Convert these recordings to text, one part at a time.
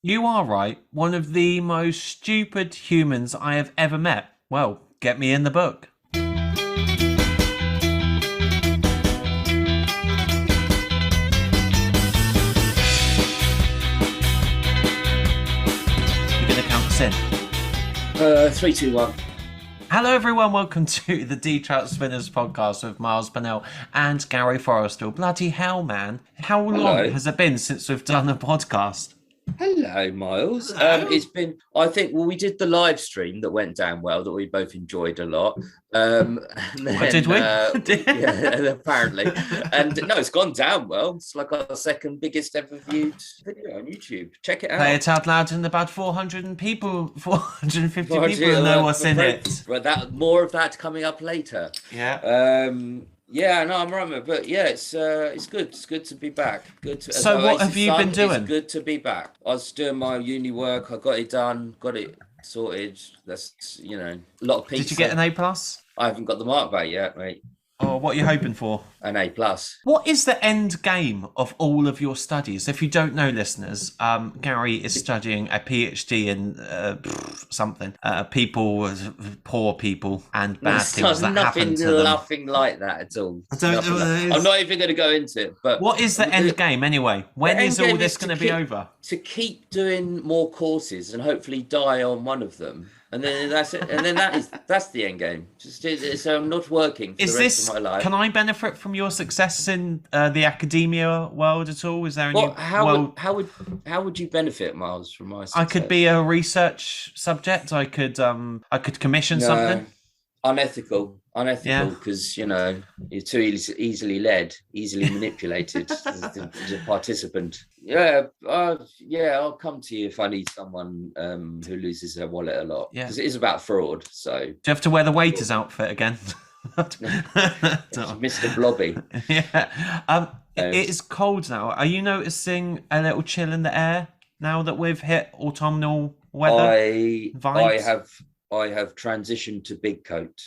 You are right. One of the most stupid humans I have ever met. Well, get me in the book. You're going to count us in. 3, 2, 1. Hello everyone, welcome to the Trout Spinners podcast with Miles Bennell and Gary Forrestal. Bloody hell, man. How long has it been since we've done a podcast? Hello, Miles. Hello. It's been, I think, we did the live stream that went down well, that we both enjoyed a lot. And then, Did we? Yeah, apparently. And no, it's gone down well. It's like our second biggest ever viewed video on YouTube. Check it out. Play it out loud and about 450 people know what's in it. But more of that coming up later. Yeah. Yeah, no, I'm right, but yeah, it's good. It's good to be back. So what have you been doing? It's good to be back. I was doing my uni work. I got it done. Got it sorted. That's a lot of pizza. Did you get an A+? I haven't got the mark back yet, mate. Oh, what are you hoping for? An A+. What is the end game of all of your studies? If you don't know, listeners, Gary is studying a PhD in something. Poor people, and bad things that happen to them. Nothing like that at all. I'm not even going to go into it. But what is the end game anyway? When is all this going to be over? To keep doing more courses and hopefully die on one of them. And then that's it. And then that's the end game. So I'm not working for the rest of my life. Can I benefit from your success in the academia world at all? Is there any? How would you benefit, Miles, from my success? I could be a research subject. I could commission something. Unethical, because you're too easily led, easily manipulated as a participant. I'll come to you if I need someone who loses their wallet a lot, because it is about fraud. So do you have to wear the waiter's outfit again? Mr. Blobby. Yeah. It is cold now. Are you noticing a little chill in the air now that we've hit autumnal weather? I have transitioned to big coat.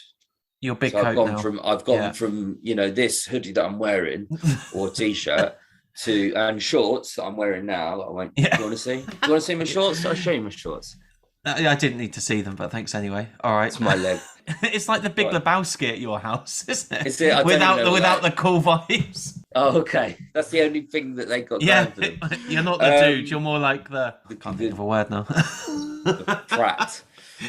Your big coat now. I've gone from this hoodie that I'm wearing or t-shirt and shorts that I'm wearing now. I went. Yeah. Do you want to see? Do you want to see my shorts? I'll show you my shorts. I didn't need to see them, but thanks anyway. All right. It's my leg. It's like the Big Lebowski at your house, isn't it? Is it? Without the cool vibes. Oh, okay. That's the only thing that they got down for them. You're not the dude. You're more like I can't think of a word now. The prat.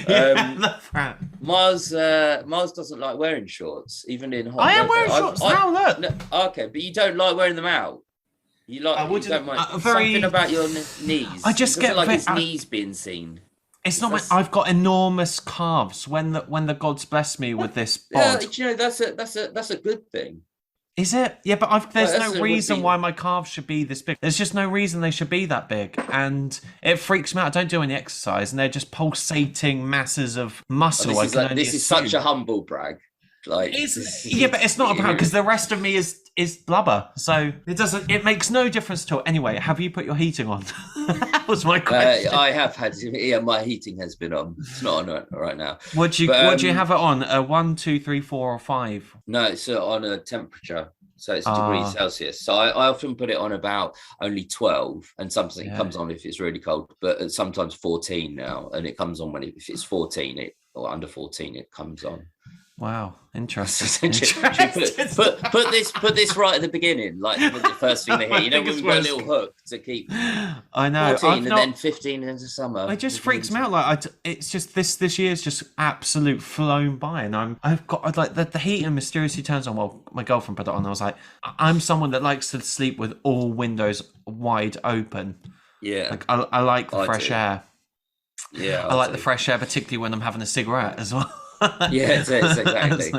The frat. Miles doesn't like wearing shorts, even in hot. I am wearing shorts now. Look. No, okay, but you don't like wearing them out. You like. You don't mind something about your knees. I just get like his knees being seen. It's not. I've got enormous calves. When the gods bless me with this bod. Yeah, that's a good thing. Is it? Yeah, but there's no reason why my calves should be this big. There's just no reason they should be that big. And it freaks me out. I don't do any exercise, and they're just pulsating masses of muscle. This is such a humble brag. But it's not about, because the rest of me is blubber. So it makes no difference at all. Anyway, have you put your heating on? That was my question. I have had, my heating has been on. It's not on right now. Would you have it on? 1, 2, 3, 4, or 5? No, it's on a temperature. So it's degrees Celsius. So I often put it on about only 12, and something comes on if it's really cold, but sometimes 14 now, and it comes on if it's 14 or under 14, it comes on. Wow, interesting. Put this right at the beginning, like the first thing they hear. We've got a little hook to keep. I know. 14 then 15 into summer. It just freaks me out. Like it's just this year's just absolute flown by, and I've got like the heating mysteriously turns on. Well, my girlfriend put it on. I was like, I'm someone that likes to sleep with all windows wide open. Yeah, like I like the fresh air. Yeah, I like the fresh air, particularly when I'm having a cigarette as well. Yeah, it's exactly.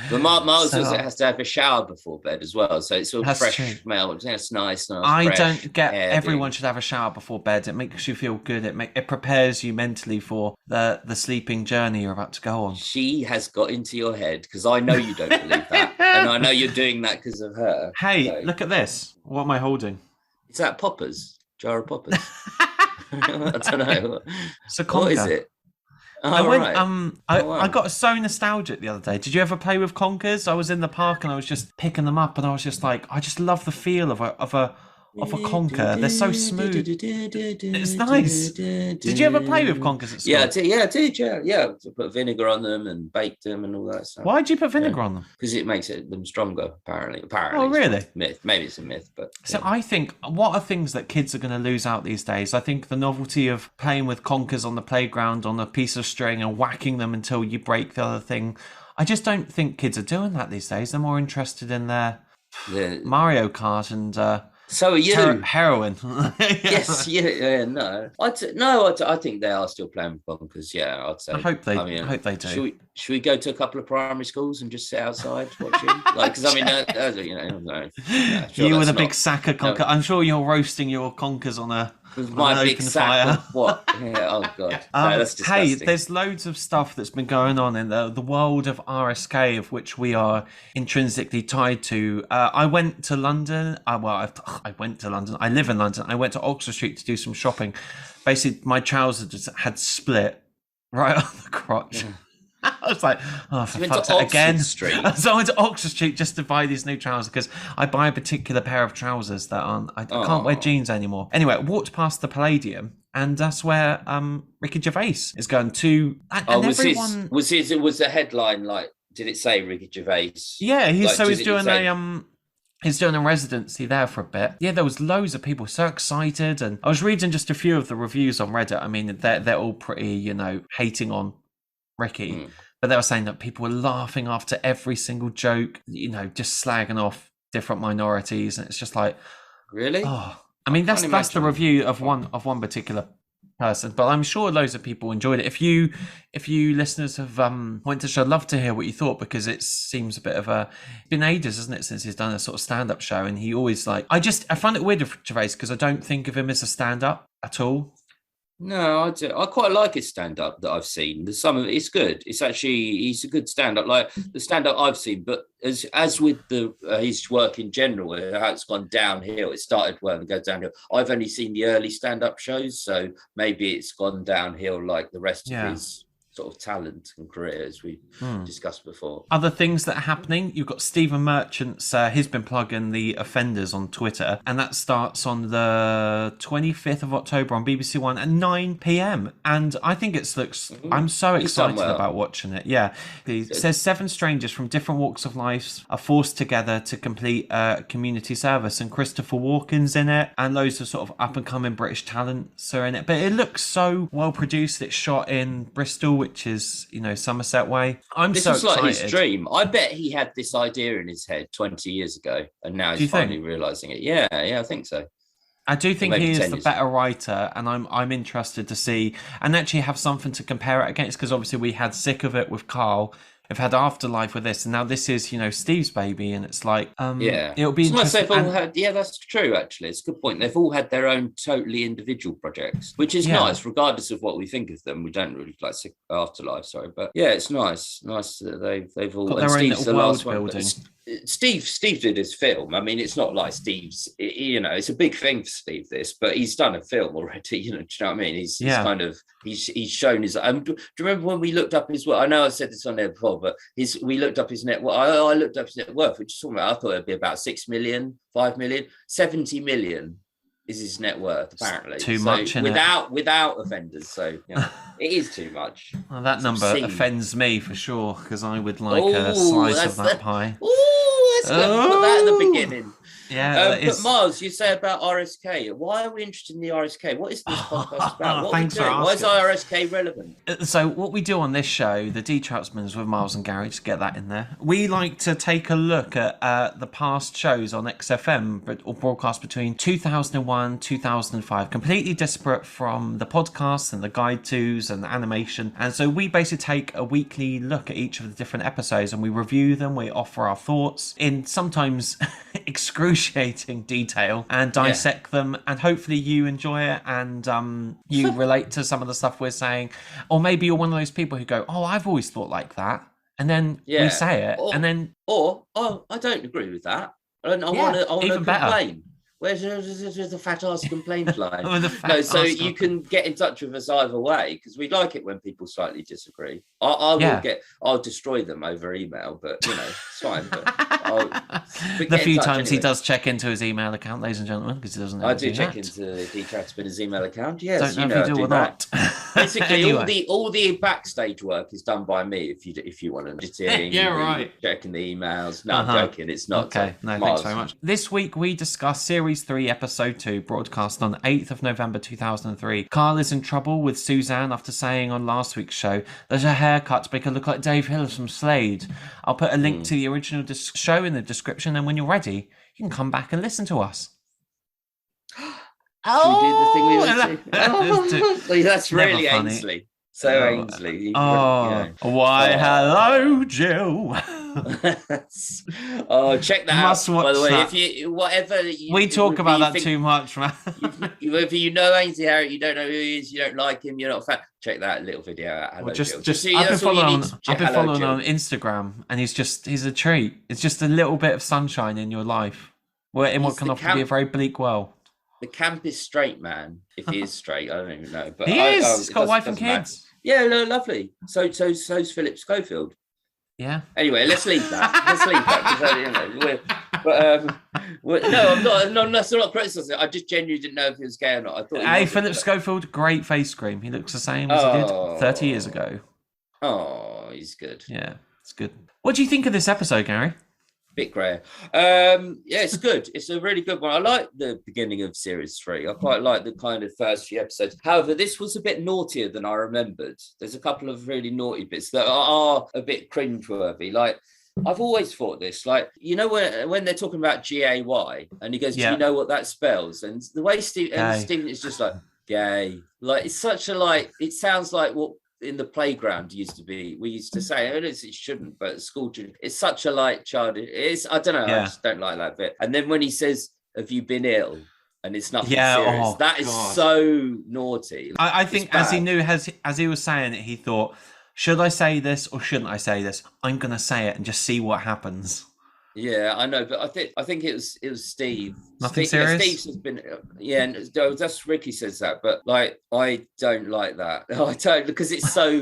But Miles also has to have a shower before bed as well, so it's all fresh smell. It's nice. I don't get. Everyone should have a shower before bed. It makes you feel good. It prepares you mentally for the sleeping journey you're about to go on. She has got into your head, because I know you don't believe that, and I know you're doing that because of her. Hey, look at this. What am I holding? Is that poppers? Jar of poppers? I don't know. It's a conga. What is it? I got so nostalgic the other day. Did you ever play with conkers? I was in the park and I was just picking them up, and I was just like, I just love the feel of a of a conker. They're so smooth. It's nice. Did you ever play with conkers at school? Yeah, I did. Yeah. To put vinegar on them and bake them and all that stuff. Why did you put vinegar on them? Because it makes them stronger. Apparently. Oh, really? Myth. Maybe it's a myth, but. So I think what are things that kids are going to lose out these days? I think the novelty of playing with conkers on the playground on a piece of string and whacking them until you break the other thing. I just don't think kids are doing that these days. They're more interested in their Mario Kart and so are you. Heroin. Yes, no. I think they are still playing with conkers. Yeah, I'd say. I hope they do. Should we go to a couple of primary schools and just sit outside watching? Because you with a big sack of conker. No. I'm sure you're roasting your conkers on an big sack fire. Of what? Yeah, oh god. No, that's disgusting. Hey, there's loads of stuff that's been going on in the world of RSK, of which we are intrinsically tied to. I went to London. I went to London. I live in London. I went to Oxford Street to do some shopping. Basically, my trousers had split right on the crotch. Yeah. I was like, oh, for fuck's sake, again. Street. So I went to Oxford Street just to buy these new trousers because I buy a particular pair of trousers that aren't. I can't wear jeans anymore. Anyway, I walked past the Palladium, and that's where Ricky Gervais is going to. Was the headline like? Did it say Ricky Gervais? Yeah, he's doing a residency there for a bit. Yeah, there was loads of people so excited, and I was reading just a few of the reviews on Reddit. I mean, they're all pretty, hating on Ricky, but they were saying that people were laughing after every single joke, just slagging off different minorities, and it's just like, really? Oh, I mean, that's the review of one particular person, but I'm sure loads of people enjoyed it. If you listeners have went to show, I'd love to hear what you thought, because it seems a bit of it's been ages, isn't it, since he's done a sort of stand-up show, and he always I find it weird with Gervais because I don't think of him as a stand-up at all. No, I do. I quite like his stand-up that I've seen. Some of it's good. It's actually, he's a good stand-up, like the stand-up I've seen. But as with his work in general, how it's gone downhill. It started well and goes downhill. I've only seen the early stand-up shows, so maybe it's gone downhill like the rest of his sort of talent and career, as we discussed before. Other things that are happening, you've got Stephen Merchant's, he's been plugging The Offenders on Twitter, and that starts on the 25th of October on BBC One at 9 p.m. And I think I'm so excited about watching it. Yeah. It says 7 strangers from different walks of life are forced together to complete a community service, and Christopher Walken's in it, and loads of sort of up-and-coming British talents are in it. But it looks so well produced. It's shot in Bristol, which is, Somerset way. This so excited. Like his dream. I bet he had this idea in his head 20 years ago, and now he's finally realising it. Yeah, I think so. I do think he is the better writer, and I'm interested to see and actually have something to compare it against, because obviously we had Sick of It with Karl. We've had Afterlife with this, and now this is, Steve's baby, and it's like, it'll be interesting. That's true, actually. It's a good point. They've all had their own totally individual projects, which is nice, regardless of what we think of them. We don't really like Afterlife, but yeah, it's nice. Nice that they've all... Got their own little world building. Steve did his film. I mean, it's not like Steve's, it's a big thing for Steve, this, but he's done a film already, do you know what I mean? He's kind of, he's shown his, do you remember when we looked up his work? I know I said this on there before, but we looked up his net worth. I looked up his net worth, which is something I thought it'd be about 6 million, 5 million, 70 million is his net worth, apparently. Too much, without offenders. So it is too much. Well, that number offends me for sure, because I would like a slice of that pie. Put that at the beginning. Yeah, but Miles, you say about RSK. Why are we interested in the RSK? What is this podcast about? What thanks for asking. Why is RSK relevant? So what we do on this show, the Detroutsmans with Miles and Gary, just get that in there. We like to take a look at the past shows on XFM, or broadcast between 2001, 2005, completely disparate from the podcasts and the guide tos and the animation. And so we basically take a weekly look at each of the different episodes, and we review them. We offer our thoughts in sometimes excruciating detail and dissect them, and hopefully you enjoy it, and you relate to some of the stuff we're saying, or maybe you're one of those people who go, I've always thought like that, and then we say it, I don't agree with that, and I want to complain. Where's the fat ass complaint line? No, so you can get in touch with us either way, because we like it when people slightly disagree. I'll destroy them over email, but it's fine. But the few times he does check into his email account, ladies and gentlemen, because he doesn't. I do check into Trout Spinner's email account. Yes, don't know if you do or not. Basically, anyway. all the backstage work is done by me. If you want to, editing, right, checking the emails. No, I'm joking. It's not. Okay, no, thanks very much. This week we discuss Series 3, Episode 2, broadcast on 8th of November 2003. Karl is in trouble with Suzanne after saying on last week's show that her haircuts make her look like Dave Hill from Slade. I'll put a link to the original show in the description, and when you're ready, you can come back and listen to us. That's really Ainsley. So Ainsley. Why, hello, Jill. Check that out. By the way, that. We talk about that too much, man. If you know Ainsley Harriott, you don't know who he is, you don't like him, you're not a fan. Check that little video out. Hello, I've been following on Instagram, and he's a treat. It's just a little bit of sunshine in your life, in what can often be a very bleak world. The camp is straight, man. If he is straight, I don't even know. But he is. He's got a wife and kids. Matter. Yeah, no, lovely. So's Philip Schofield. Yeah. Anyway, let's leave that. No, I'm not. That's not criticizing. I just genuinely didn't know if he was gay or not. I thought. Philip Schofield, great face cream. He looks the same as he did 30 years ago. Oh, he's good. Yeah, it's good. What do you think of this episode, Gary? Bit grey. Yeah, it's good. It's a really good one. I like the beginning of Series 3. I quite like the kind of first few episodes. However, this was a bit naughtier than I remembered. There's a couple of really naughty bits that are a bit cringeworthy. Like, I've always thought this, like, when they're talking about GAY, and he goes, do you know what that spells? And the way Stephen is just like, gay. Like, it's such a, it sounds like what in the playground we used to say, it shouldn't, but school children, it's such a child. I don't know, I just don't like that bit. And then when he says, have you been ill? And it's nothing serious. That is so naughty. I think as he knew, as he was saying it, he thought, should I say this or shouldn't I say this? I'm going to say it and just see what happens. Yeah, I know, but I think it was Steve. Nothing serious. Steve has been, and that's Ricky says that, but I don't like that. I don't, because it's so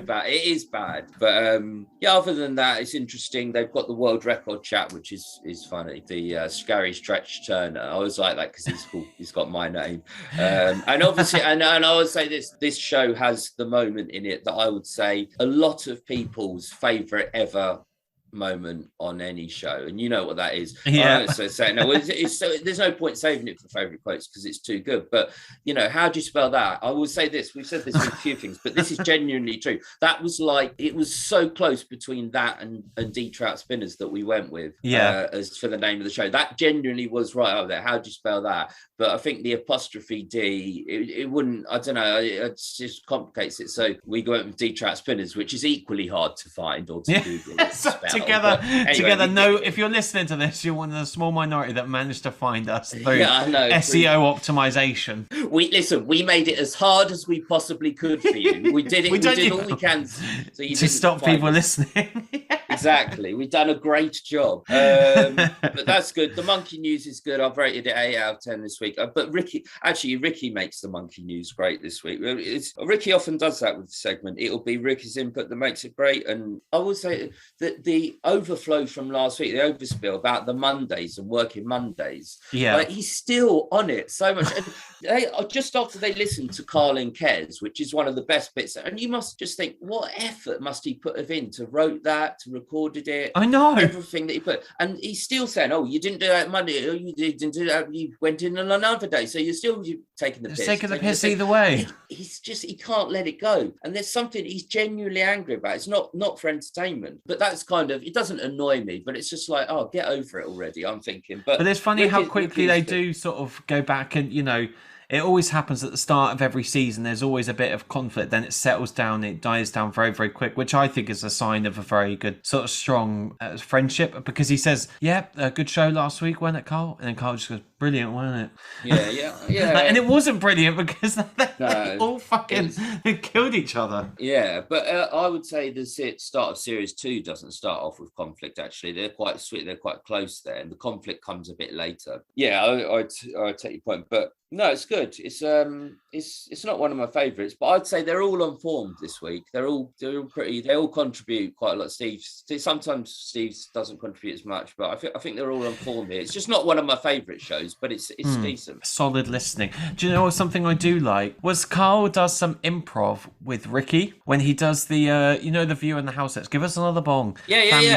bad. It is bad, but other than that, it's interesting. They've got the world record chat, which is funny. The Scary Stretch Turner. I always like that because he's cool. He's got my name, and obviously, and I would say this show has the moment in it that I would say a lot of people's favorite ever moment on any show, and you know what that is. There's no point saving it for favorite quotes because it's too good, but how do you spell that? I will say this, we've said this with a few things, but this is genuinely true. That was it was so close between that and D Trout Spinners that we went with as for the name of the show. That genuinely was right up there. How do you spell that? But I think the apostrophe D, it wouldn't, I don't know, it just complicates it. So we go with D Trout Spinners, which is equally hard to find or to Google. Together, no, if you're listening to this, you're one of the small minority that managed to find us through SEO optimization. We made it as hard as we possibly could for you. We did it. we did all we can so you to stop people listening. Exactly. We've done a great job. But that's good. The monkey news is good. I've rated it 8 out of 10 this week. But Ricky makes the monkey news great this week. Ricky often does that with the segment. It'll be Ricky's input that makes it great. And I will say that the overflow from last week, the overspill about the Mondays and working Mondays. Yeah. He's still on it so much. And just after they listened to Karl and Kez, which is one of the best bits. And you must just think, what effort must he put in to wrote that, to recorded it? I know. Everything that he put. And he's still saying, you didn't do that Monday. You didn't do that. You went in on another day. So you're still taking the piss. Taking the piss either way. He can't let it go. And there's something he's genuinely angry about. It's not for entertainment. But that's kind of, it doesn't annoy me, but it's just get over it already, I'm thinking. But it's funny how quickly they do sort of go back and, it always happens at the start of every season. There's always a bit of conflict, then it settles down, it dies down very, very quick, which I think is a sign of a very good sort of strong friendship, because he says, yeah, a good show last week, wasn't it, Karl? And then Karl just goes, brilliant, wasn't it? Yeah. And it wasn't brilliant because they all fucking killed each other. Yeah, but I would say the start of series 2 doesn't start off with conflict. Actually, they're quite sweet. They're quite close there, and the conflict comes a bit later. Yeah, I take your point, but no, it's good. It's not one of my favourites, but I'd say they're all on form this week. They're all pretty. They all contribute quite a lot. Sometimes Steve doesn't contribute as much, but I think they're all on form here. It's just not one of my favourite shows, but it's decent. Solid listening. Do you know something I do like? Was Karl does some improv with Ricky when he does the the view in the house sets. Give us another bong. Yeah.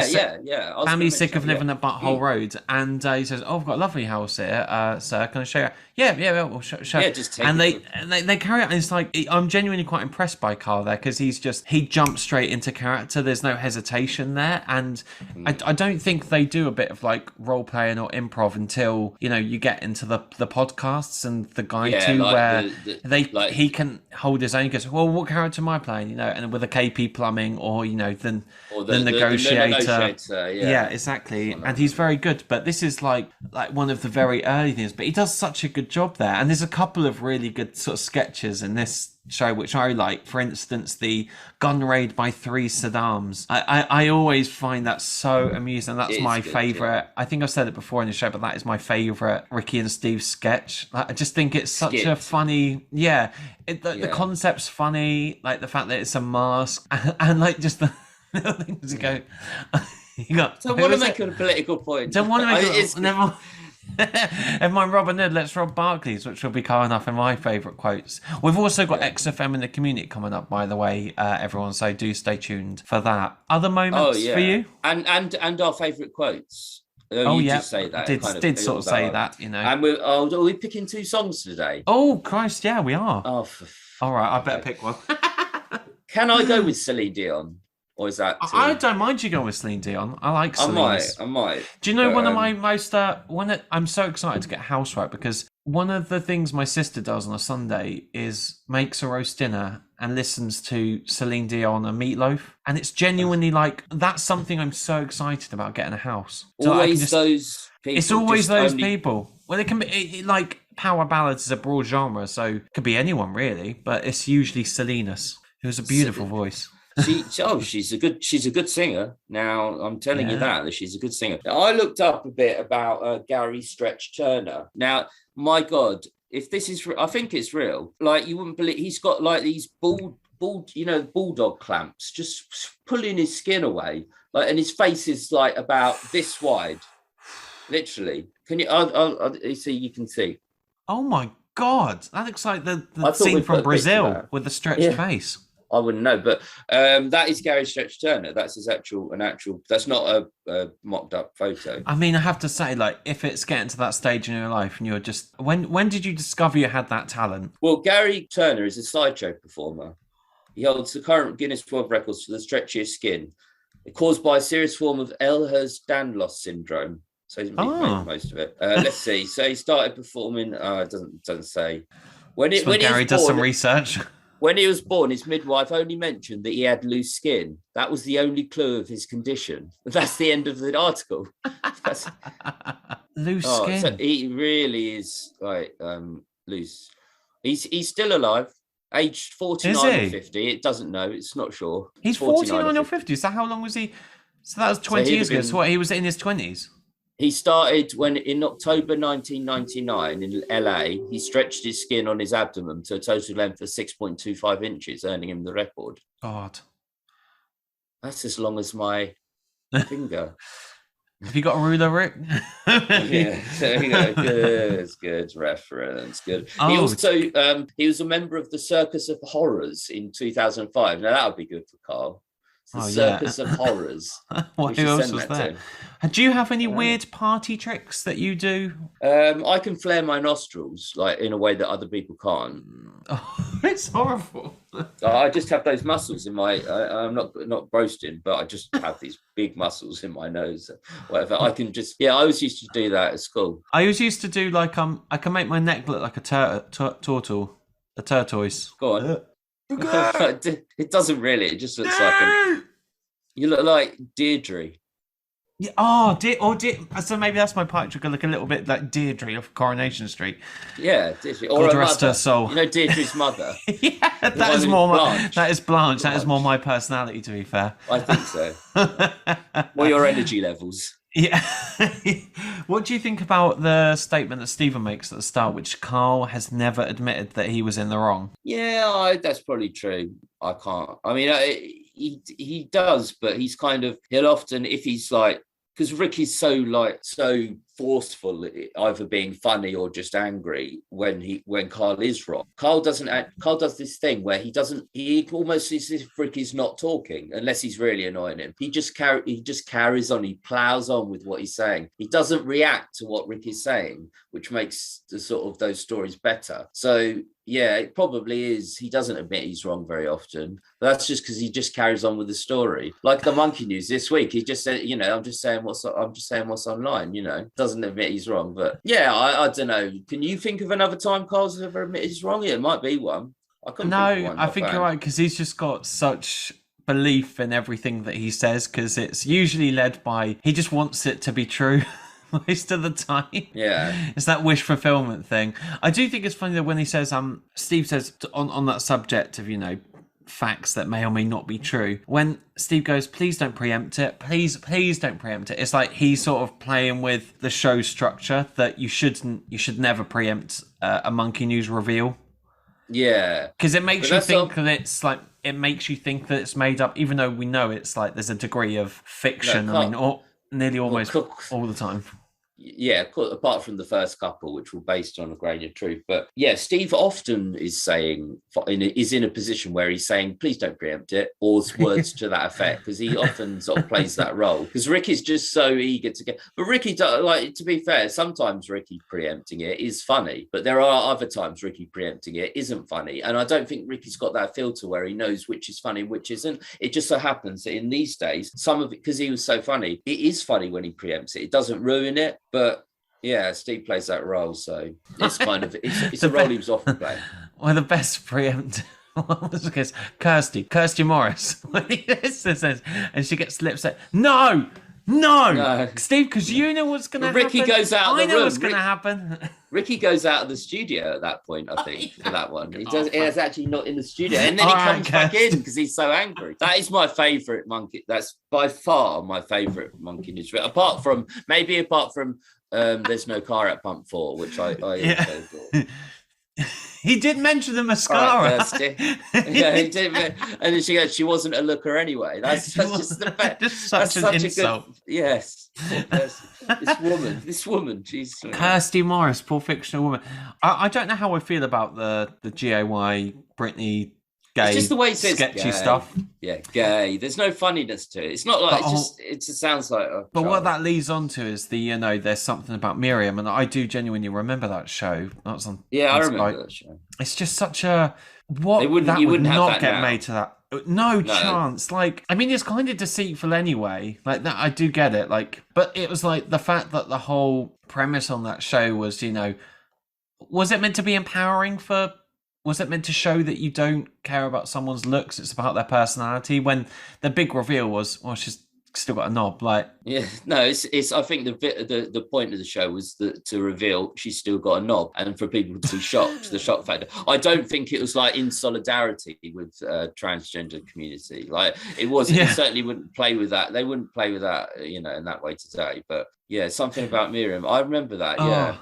Family sick of living at Butthole Road, and he says, "Oh, I've got a lovely house here, sir. Can I show you?" Yeah. Well, show. Yeah, just take and they carry out. And it's like I'm genuinely quite impressed by Karl there, because he jumps straight into character. There's no hesitation there, and I don't think they do a bit of like role playing or improv until you get into the podcasts and the guide to where he can hold his own. He goes, well, what character am I playing? And with a KP Plumbing or the negotiator. Yeah, exactly. And he's very good. But this is like one of the very early things. But he does such a good job there. And there's a couple of really good sort of sketches in this show which I like. For instance, the gun raid by 3 Saddams. I always find that so amusing. That's my favourite. I think I've said it before in the show, but that is my favourite Ricky and Steve sketch. I just think it's such a funny. Yeah, the concept's funny. Like the fact that it's a mask and like just the little things you go. Don't want to make a political point. Don't want to make it. Never. If my Robin Hood, let's rob Barclays, which will be coming up in my favourite quotes. We've also got XFM in the community coming up, by the way, everyone. So do stay tuned for that. Other moments for you, and our favourite quotes. Did say that. Did sort of say that, And are we picking 2 songs today? Oh Christ, yeah, we are. Oh, all right, I better pick one. Can I go with Celine Dion? Or is that I don't mind you going with Celine Dion. I like Celine. I might. Do you know one of my most I'm so excited to get house right, because one of the things my sister does on a Sunday is makes a roast dinner and listens to Celine Dion and Meatloaf, and it's genuinely like that's something I'm so excited about getting a house. So those people. It's always those people. Well, it can be like power ballads is a broad genre, so it could be anyone really, but it's usually Selena's, who has a beautiful voice. She's a good singer. Now I'm telling you that she's a good singer. I looked up a bit about Gary Stretch Turner. Now, my God, if this is, I think it's real. Like you wouldn't believe, he's got like these bulldog clamps just pulling his skin away, and his face is like about this wide, literally. Can you? I'll see. You can see. Oh my God, that looks like the scene from Brazil with the stretched face. I wouldn't know, but that is Gary Stretch Turner. That's his actual. That's not a mocked up photo. I mean, I have to say, like, if it's getting to that stage in your life and you're just when did you discover you had that talent? Well, Gary Turner is a sideshow performer. He holds the current Guinness World Records for the stretchiest skin, caused by a serious form of Ehlers-Danlos syndrome. So he's made most of it. Let's see. So he started performing. It doesn't say when Gary does some research. When he was born, his midwife only mentioned that he had loose skin. That was the only clue of his condition. That's the end of the article. Loose skin. So he really is loose. He's still alive, aged 49 or 50. It doesn't know. It's not sure. He's 49 or 50. So how long was he? So that was 20 years ago. So what, he was in his 20s? He started in October 1999 in LA. He stretched his skin on his abdomen to a total length of 6.25 inches, earning him the record. God. That's as long as my finger. Have you got a ruler, Rick? Yeah, there you go. Good reference. Good. He also he was a member of the Circus of Horrors in 2005. Now that would be good for Karl. Circus of Horrors. What else was there? Do you have any weird party tricks that you do? I can flare my nostrils in a way that other people can't. Oh, it's horrible. I just have those muscles in my. I'm not boasting, but I just have these big muscles in my nose. Whatever. I can just. Yeah, I always used to do that at school. I always used to do like I can make my neck look like a turtle, a tortoise. Go on. It doesn't really. It just looks like you look like Deirdre. Yeah. So maybe that's my picture. Look a little bit like Deirdre of Coronation Street. Yeah, Deirdre. Or God rest her soul. You know Deirdre's mother. Yeah, that is more Blanche. That is Blanche. That is more my personality, to be fair. I think so. Or your energy levels. Yeah. What do you think about the statement that Stephen makes at the start, which Karl has never admitted that he was in the wrong? Yeah, that's probably true. I can't. I mean, he does, but he'll often, if he's like, because Ricky's so forceful, either being funny or just angry when Karl is wrong. Karl does this thing where he almost is as if Ricky's not talking unless he's really annoying him. He just carries on. He plows on with what he's saying. He doesn't react to what Ricky's saying, which makes the sort of those stories better. So yeah, it probably is. He doesn't admit he's wrong very often. But that's just because he just carries on with the story. Like the monkey news this week, he just said, I'm just saying what's online. Doesn't admit he's wrong. But yeah, I don't know. Can you think of another time Karl's ever admitted he's wrong? Yeah, it might be one. I think you're right, because he's just got such belief in everything that he says, because it's usually led by he just wants it to be true. Most of the time. Yeah. It's that wish fulfillment thing. I do think it's funny that when he says, Steve says on that subject of, facts that may or may not be true, when Steve goes, please don't preempt it. Please don't preempt it. It's like he's sort of playing with the show structure that you should never preempt a Monkey News reveal. Yeah. Because it makes you think that it's like, it makes you think that it's made up, even though we know it's like there's a degree of fiction. Nearly almost all the time. Yeah, apart from the first couple, which were based on a grain of truth. But yeah, Steve often is in a position where he's saying, please don't preempt it, or words to that effect, because he often sort of plays that role. Because Ricky's just so eager to get... But Ricky, to be fair, sometimes Ricky preempting it is funny, but there are other times Ricky preempting it isn't funny. And I don't think Ricky's got that filter where he knows which is funny and which isn't. It just so happens that in these days, some of it, because he was so funny, it is funny when he preempts it. It doesn't ruin it. But yeah, Steve plays that role, so it's kind of it's a role he was often playing. Well, the best preempt was Kirsty Morris, and she gets lips set. No, Steve, because you know what's going to happen. Ricky goes out of the room. I know what's going to happen. Ricky goes out of the studio at that point, I think, for that one. He's actually not in the studio. And then he comes back in because he's so angry. That is my favourite monkey. That's by far my favourite Monkey News. Apart from There's No Car at Pump 4, which I also thought. He did mention the mascara. Right, yeah, he did. And then she goes, she wasn't a looker anyway. That's just the best. Just such an insult. Yes. This woman, she's... Kirsty Morris, poor fictional woman. I don't know how I feel about the GAY Britney gay, it's just the way he says sketchy gay. stuff. Yeah, gay. There's no funniness to it. It's not like it just sounds like. But what that leads on to is there's something about Miriam, and I do genuinely remember that show. That was on. Yeah, I remember that show. It's just such a what you wouldn't not have that get now. made to that. No chance. Like, I mean, it's kind of deceitful anyway. Like that, I do get it. Like, but it was like the fact that the whole premise on that show was, was it meant to be empowering for? Was it meant to show that you don't care about someone's looks? It's about their personality. When the big reveal was, she's still got a knob. Like, yeah, no, it's. I think the point of the show was to reveal she's still got a knob, and for people to be shocked, the shock factor. I don't think it was like in solidarity with transgender community. Like it was. Yeah. It certainly wouldn't play with that. They wouldn't play with that, in that way today. But yeah, something about Miriam. I remember that. Yeah.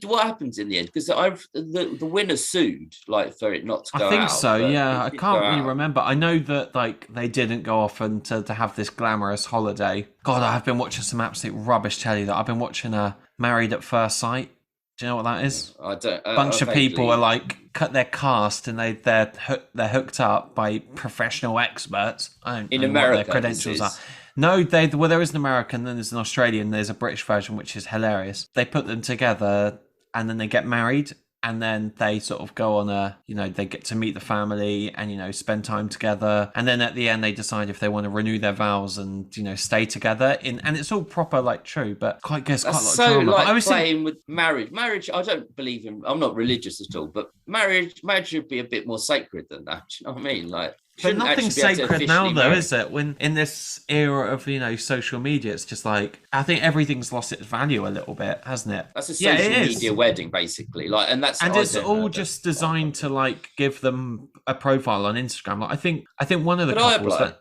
What happens in the end? Because the winner sued for it not to go out. I think so. Yeah, I can't really remember. I know that they didn't go off and to have this glamorous holiday. God, I've been watching some absolute rubbish telly. That I've been watching Married at First Sight. Do you know what that is? I don't. Bunch of people are cut their cast and they're hooked up by professional experts. I don't know America, what their credentials are. No, there is an American, then there's an Australian, there's a British version, which is hilarious. They put them together and then they get married. and then they sort of go on they get to meet the family and, spend time together. And then at the end, they decide if they want to renew their vows and, stay together. And it's all proper, like, true, but there's quite a lot of drama. Like, but I was playing with marriage. Marriage, I don't believe in, I'm not religious at all, but marriage should be a bit more sacred than that. Do you know what I mean? Like, but nothing's sacred now, though, is it? When in this era of social media, it's just like I think everything's lost its value a little bit, hasn't it? That's a social media wedding, basically. Like, and it's all just designed to like give them a profile on Instagram. Like, I think one of the couples that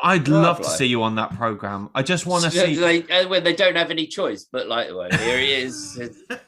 I'd love to see you on that program. I just want to see when they don't have any choice. But like, well, here he is.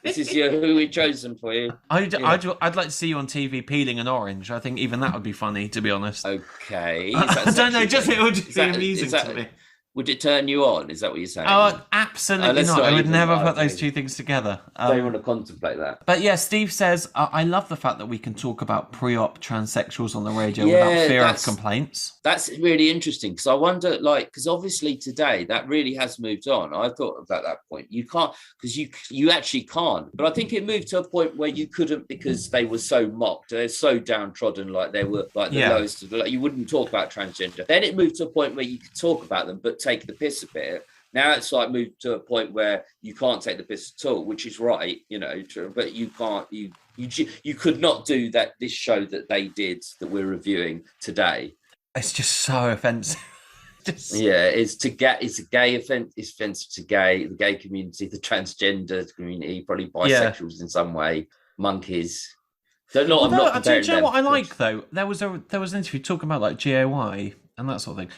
This is who we've chosen for you. I'd like to see you on TV peeling an orange. I think even that would be funny, to be honest. Okay. I don't know. It would just be amusing to me. Would it turn you on? Is that what you're saying? Oh, absolutely not. I would never put those two things together. Don't want to contemplate that. But yeah, Steve says, I love the fact that we can talk about pre-op transsexuals on the radio without fear of complaints. That's really interesting because I wonder, because obviously today that really has moved on. I thought about that point. You can't, because you actually can't. But I think it moved to a point where you couldn't because they were so mocked. They're so downtrodden, like they were like the lowest. Like, you wouldn't talk about transgender. Then it moved to a point where you could talk about them, but take the piss a bit. Now it's like moved to a point where you can't take the piss at all, which is right, but you can't, you could not do that, this show that they did that we're reviewing today. It's just so offensive. It's a gay offense. It's offensive to the gay community, the transgender community, probably bisexuals in some way, monkeys. So do you know what I like though? There was an interview talking about like GAY and that sort of thing.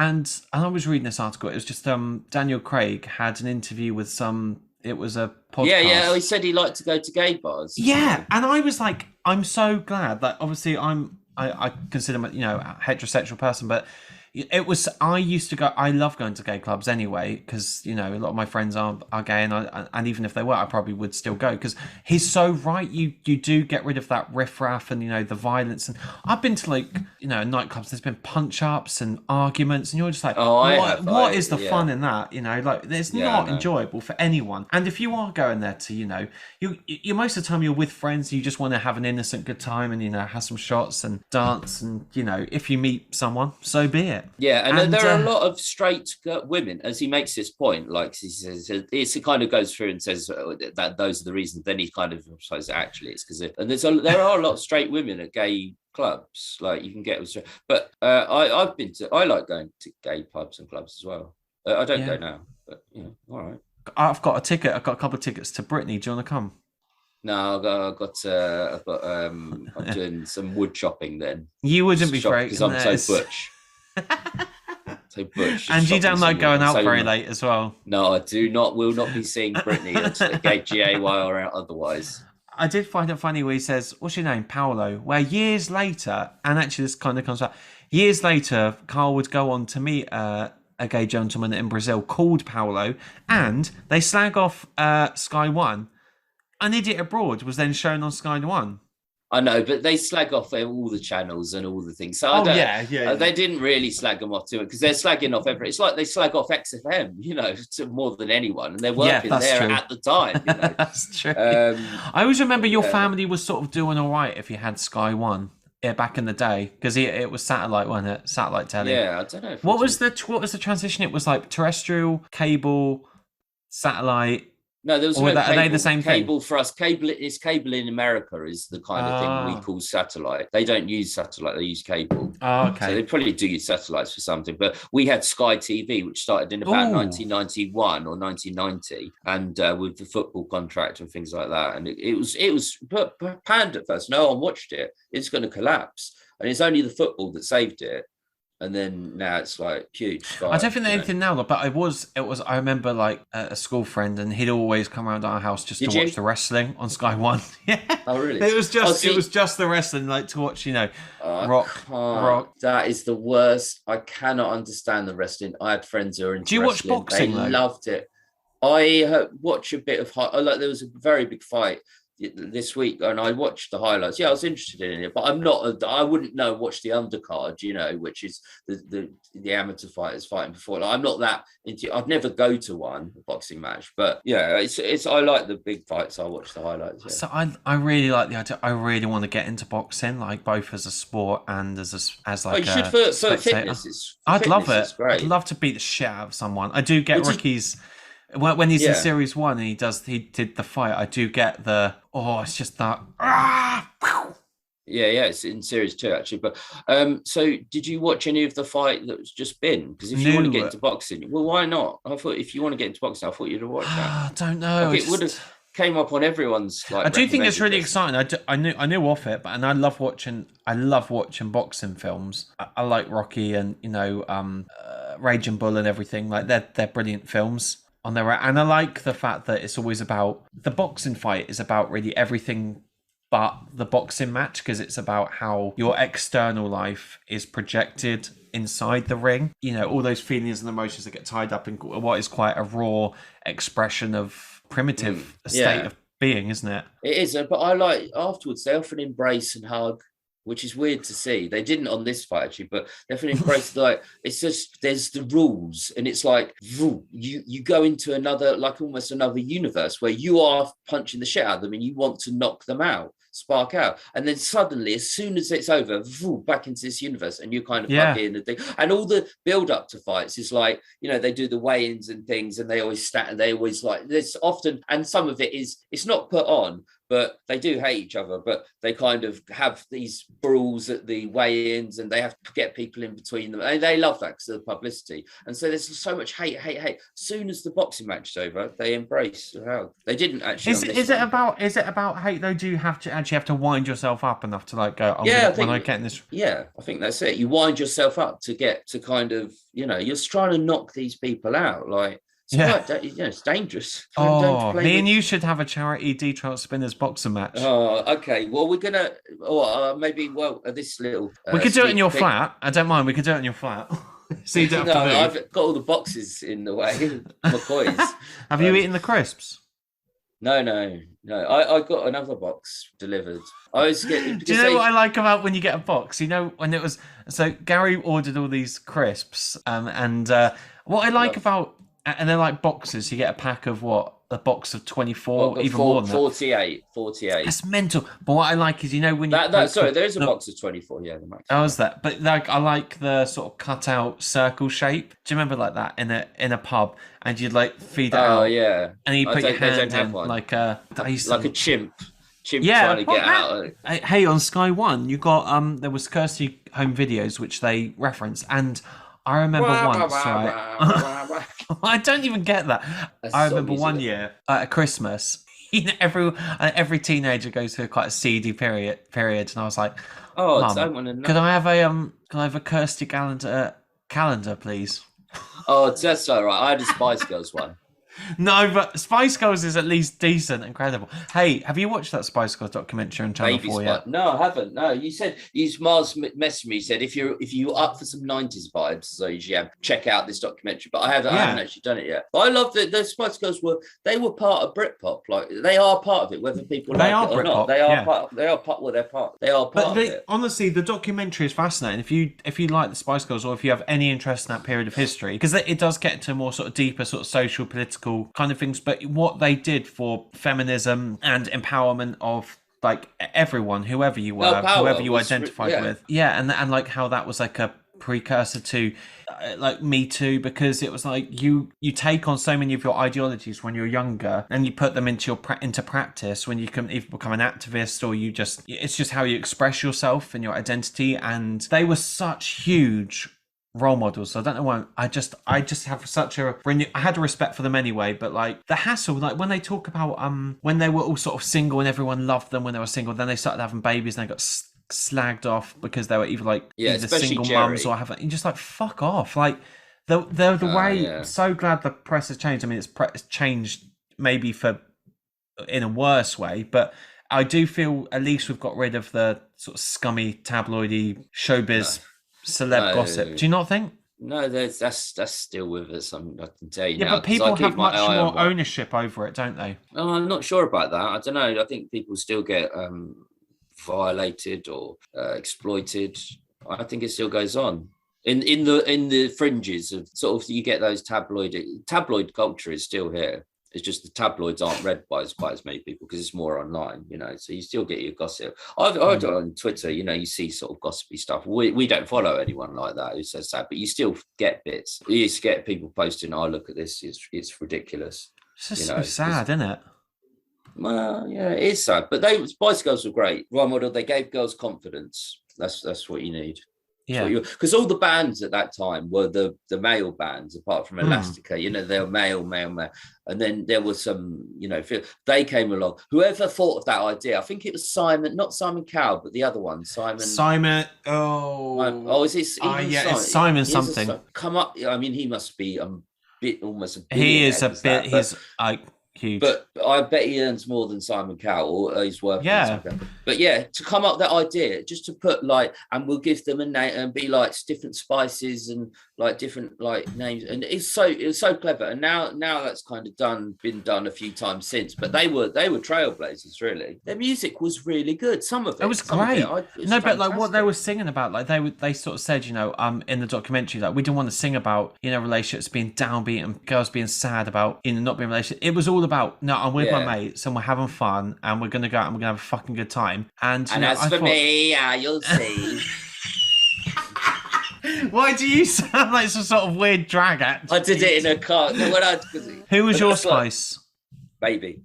And I was reading this article. It was just Daniel Craig had an interview with it was a podcast. Yeah. He said he liked to go to gay bars. Yeah. And I was like, I'm so glad that obviously I consider myself, a heterosexual person, but I used to go, I love going to gay clubs anyway, because, a lot of my friends are gay, and even if they were, I probably would still go, because he's so right. You do get rid of that riffraff and, the violence. And I've been to nightclubs, there's been punch ups and arguments, and you're just like, what is the fun in that? It's not enjoyable for anyone. And if you are going there to, you most of the time you're with friends, you just want to have an innocent good time and, have some shots and dance. And, if you meet someone, so be it. Yeah, and there are a lot of straight women, as he makes this point, like he says, it kind of goes through and says that those are the reasons. Then he kind of says actually it's because there are a lot of straight women at gay clubs, like you can get with. But I like going to gay pubs and clubs as well. I don't go now, but all right. I've got a ticket. I've got a couple of tickets to Brittany. Do you want to come? No, I'm doing some wood chopping then. You wouldn't be very because I'm so butch. So butch. And you don't like going out very late as well. No, I do not. Will not be seeing Brittany at gay GAY or otherwise. I did find it funny where he says, "What's your name, Paolo?" Where years later, and actually this kind of comes back. Years later, Karl would go on to meet a gay gentleman in Brazil called Paolo, and they slag off Sky One. An Idiot Abroad was then shown on Sky One. I know, but they slag off all the channels and all the things. So they didn't really slag them off too much because they're slagging off every. It's like they slag off XFM, to more than anyone, and they're working there at the time. That's true. I always remember your family was sort of doing all right if you had Sky One. Yeah, back in the day, because it was satellite, wasn't it? Satellite telly. Yeah, I don't know. What was the transition? It was like terrestrial, cable, satellite. No, there was no cable. Are they the same cable thing? For us, cable in America is the kind of thing we call satellite. They don't use satellite; they use cable. Oh, okay. So they probably do use satellites for something. But we had Sky TV, which started in about 1991 or 1990, and with the football contract and things like that. And it was panned at first. No one watched it. It's going to collapse, and it's only the football that saved it. And then now it's like huge. I don't think there's anything now, but it was. I remember like a school friend, and he'd always come around our house just to watch the wrestling on Sky One. Yeah. Oh really? It was just the wrestling, like to watch. Rock. That is the worst. I cannot understand the wrestling. I had friends who were into. Do you watch boxing? They loved it. I watch a bit of. Like there was a very big fight this week, and I watched the highlights. Yeah, I was interested in it, but I wouldn't know. Watch the undercard, which is the amateur fighters fighting before. Like, I'm not that into. I'd never go to a boxing match, but yeah, it's. I like the big fights. I watch the highlights. Yeah. So I really like the idea. I really want to get into boxing, like both as a sport and as like you should for fitness. I'd love it. It's great. I'd love to beat the shit out of someone. I do get Ricky's. When he's in Series 1 and he did the fight, I do get it's just that. Yeah, it's in Series 2 actually. But so did you watch any of the fight that's just been? Because if you want to get into boxing, well, why not? I thought if you want to get into boxing, I thought you'd have watched that. I don't know. Like, it would have came up on everyone's. Like, I do think it's really exciting. I knew of it, and I love watching boxing films. I like Rocky and Raging Bull and everything. Like they're brilliant films on their own. And I like the fact that it's always about the boxing fight is about really everything but the boxing match, because it's about how your external life is projected inside the ring. All those feelings and emotions that get tied up in what is quite a raw expression of primitive state of being, isn't it? It is, but I like afterwards they often embrace and hug, which is weird to see. They didn't on this fight actually, but definitely embrace. Like, it's just there's the rules, and it's like you go into another, like almost another universe where you are punching the shit out of them and you want to knock them out, spark out, and then suddenly as soon as it's over, back into this universe, and you kind of plug in and thing. And all the build up to fights is like, they do the weigh-ins and things, and they always like this often, and some of it is it's not put on, but they do hate each other, but they kind of have these brawls at the weigh-ins, and they have to get people in between them. And they love that because of the publicity. And so there's so much hate. As soon as the boxing match is over, they embrace how they didn't actually. Is it about hate though? Do you have to wind yourself up enough to like go? When I get in this. Yeah, I think that's it. You wind yourself up to get to kind of, you're trying to knock these people out, like. It's dangerous. Me and you should have a charity Trout Spinners boxing match. Oh, okay. Well, we're gonna, maybe. This little. We could do it in your flat. I don't mind. We could do it in your flat. So you don't have to move. I've got all the boxes in the way. McCoy's. Have you eaten the crisps? No. I got another box delivered. I was getting. Do you know what I like about when you get a box? When it was so Gary ordered all these crisps, and what I like about. And they're like boxes. You get a pack of a box of 24, even more than 48. That's mental. But what I like is, when you... there's a box of 24, the max. How is that? But like, I like the sort of cut out circle shape. Do you remember like that in a pub? And you'd like feed it out. Oh, yeah. And you put your hand in like a... Like a chimp. Trying to get out. Hey, on Sky One, you got... there was Kirsty Home Videos, which they referenced, and... I remember once, right? I don't even get that. I remember one year at Christmas. Every teenager goes through quite a seedy period, and I was like, Mum, I want to know. Could I have a Kirsty calendar, please? Oh, that's all right. I had a Spice Girls one. No, but Spice Girls is at least decent and credible. Hey, have you watched that Spice Girls documentary on Channel 4 yet? No, I haven't. No, you said Mars messaged me. He said if you're up for some 90s vibes, so you should check out this documentary. But I haven't actually done it yet. But I love that the Spice Girls were part of Britpop. Like they are part of it, whether people like it or not. They are part. They are part. Well, they're part. They are part of it. Honestly, the documentary is fascinating. If you like the Spice Girls, or if you have any interest in that period of history, because it does get to more sort of deeper sort of social, political kind of things, but what they did for feminism and empowerment of like everyone, whoever you were, whoever you identified with, and like how that was like a precursor to like Me Too, because it was like you take on so many of your ideologies when you're younger and you put them into practice when you can either become an activist or it's just how you express yourself and your identity. And they were such huge role models. So I don't know why I just have such I had a respect for them anyway, but like the hassle, like when they talk about when they were all sort of single and everyone loved them when they were single, then they started having babies and they got slagged off because they were either single mums or having, you're just like, fuck off. Like the way I'm so glad the press has changed. I mean, it's changed maybe for in a worse way, but I do feel at least we've got rid of the sort of scummy tabloidy showbiz celeb gossip. Do you not think? No, that's still with us. I can tell you Yeah, now. but people have much more on ownership over it, don't they? Oh, I'm not sure about that. I don't know. I think people still get violated or exploited. I think it still goes on in the fringes of sort of, you get those tabloid culture is still here. It's just the tabloids aren't read by quite as many people because it's more online, so you still get your gossip. I've on Twitter, you see sort of gossipy stuff. We don't follow anyone like that who's so sad, but you still get bits. You used to get people posting, "Oh, look at this, it's ridiculous." It's just so sad, isn't it? Well, yeah, it is sad. But Spice Girls were great. Role model, they gave girls confidence. That's what you need. Yeah, because all the bands at that time were the male bands, apart from Elastica. They were male, and then there was some, they came along. Whoever thought of that idea, I think it was Simon, not Simon Cowell, but the other one, Simon. Oh, is this? It's Simon something. Come up. I mean, he must be almost a bit. He is a bit. He's like huge. But I bet he earns more than Simon Cowell, or he's working. Yeah. But yeah, to come up with that idea, just to put and we'll give them a name and be different spices and different names, and it was so clever. And now that's kind of been done a few times since. But they were trailblazers, really. Their music was really good. Some of it was great. But what they were singing about, they sort of said, in the documentary, we didn't want to sing about relationships being downbeat and girls being sad about not being relationship. It was all about, no, I'm with my mates and we're having fun and we're gonna go out and we're gonna have a fucking good time. And me, you'll see. Why do you sound like some sort of weird drag act? I did it in a car. Who was your spice? Baby.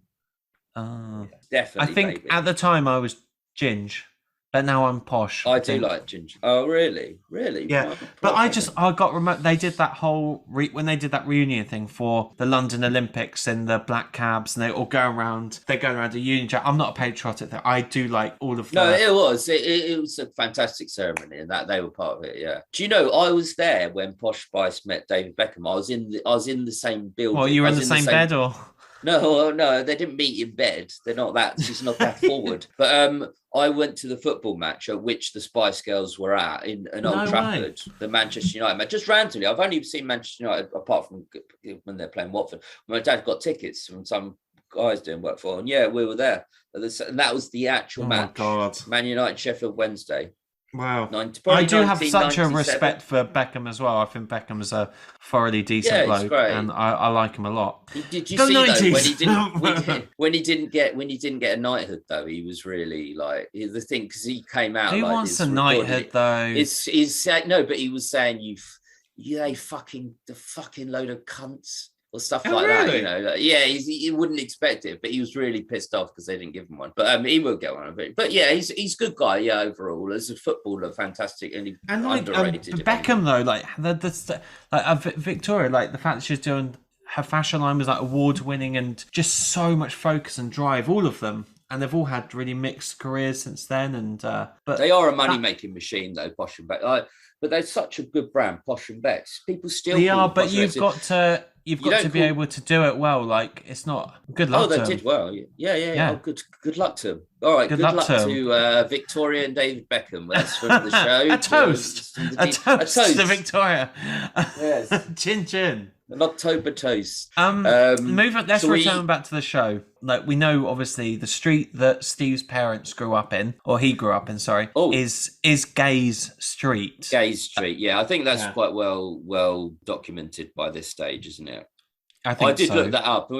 Definitely. I think Baby. At the time I was Ginge, but now I'm posh. I do like Ginger. Oh, really? Yeah. But I got remote. They did that whole when they did that reunion thing for the London Olympics and the black cabs, and they all go around. They're going around a Union Jack. I'm not a patriotic thing. I do like all of that. No, it was. It was a fantastic ceremony, and that they were part of it. Yeah. Do you know I was there when Posh Spice met David Beckham? I was in the same building. Well, you were in the same bed, or? No, they didn't meet in bed. They're not that. She's not that forward. But I went to the football match at which the Spice Girls were at in Old Trafford, the Manchester United match. Just randomly, I've only seen Manchester United apart from when they're playing Watford. My dad got tickets from some guys doing work for, and yeah, we were there. And that was the actual match. God. Man United Sheffield Wednesday. Wow. I do have such a respect for Beckham as well. I think Beckham's a thoroughly decent bloke, and I like him a lot. Did you see though, when he didn't get a knighthood though? He was really the thing, because he came out. Who wants a knighthood though? But he was saying you fucking load of cunts. Or stuff like really? That, he wouldn't expect it, but he was really pissed off because they didn't give him one. But he will get one of it. But yeah, he's a good guy. Yeah, overall as a footballer, fantastic, and underrated. Beckham though, Victoria, the fact that she's doing her fashion line was award winning and just so much focus and drive. All of them. And they've all had really mixed careers since then. And but they are a money making machine though, Posh and Beck. But they're such a good brand, Posh and Becks. People still. They are, but you've got to be able to do it well. It's not good luck. Oh, they did well. Yeah. Oh, good luck to them. All right, good luck to Victoria and David Beckham. That's from the show. A toast to Victoria. Yes, chin chin. An October toast. Move on. Let's return back to the show. We know, obviously, the street that Steve's parents grew up in, or he grew up in, sorry, is Gay's Street. Gay's Street, yeah. I think that's quite well documented by this stage, isn't it? I did look that up.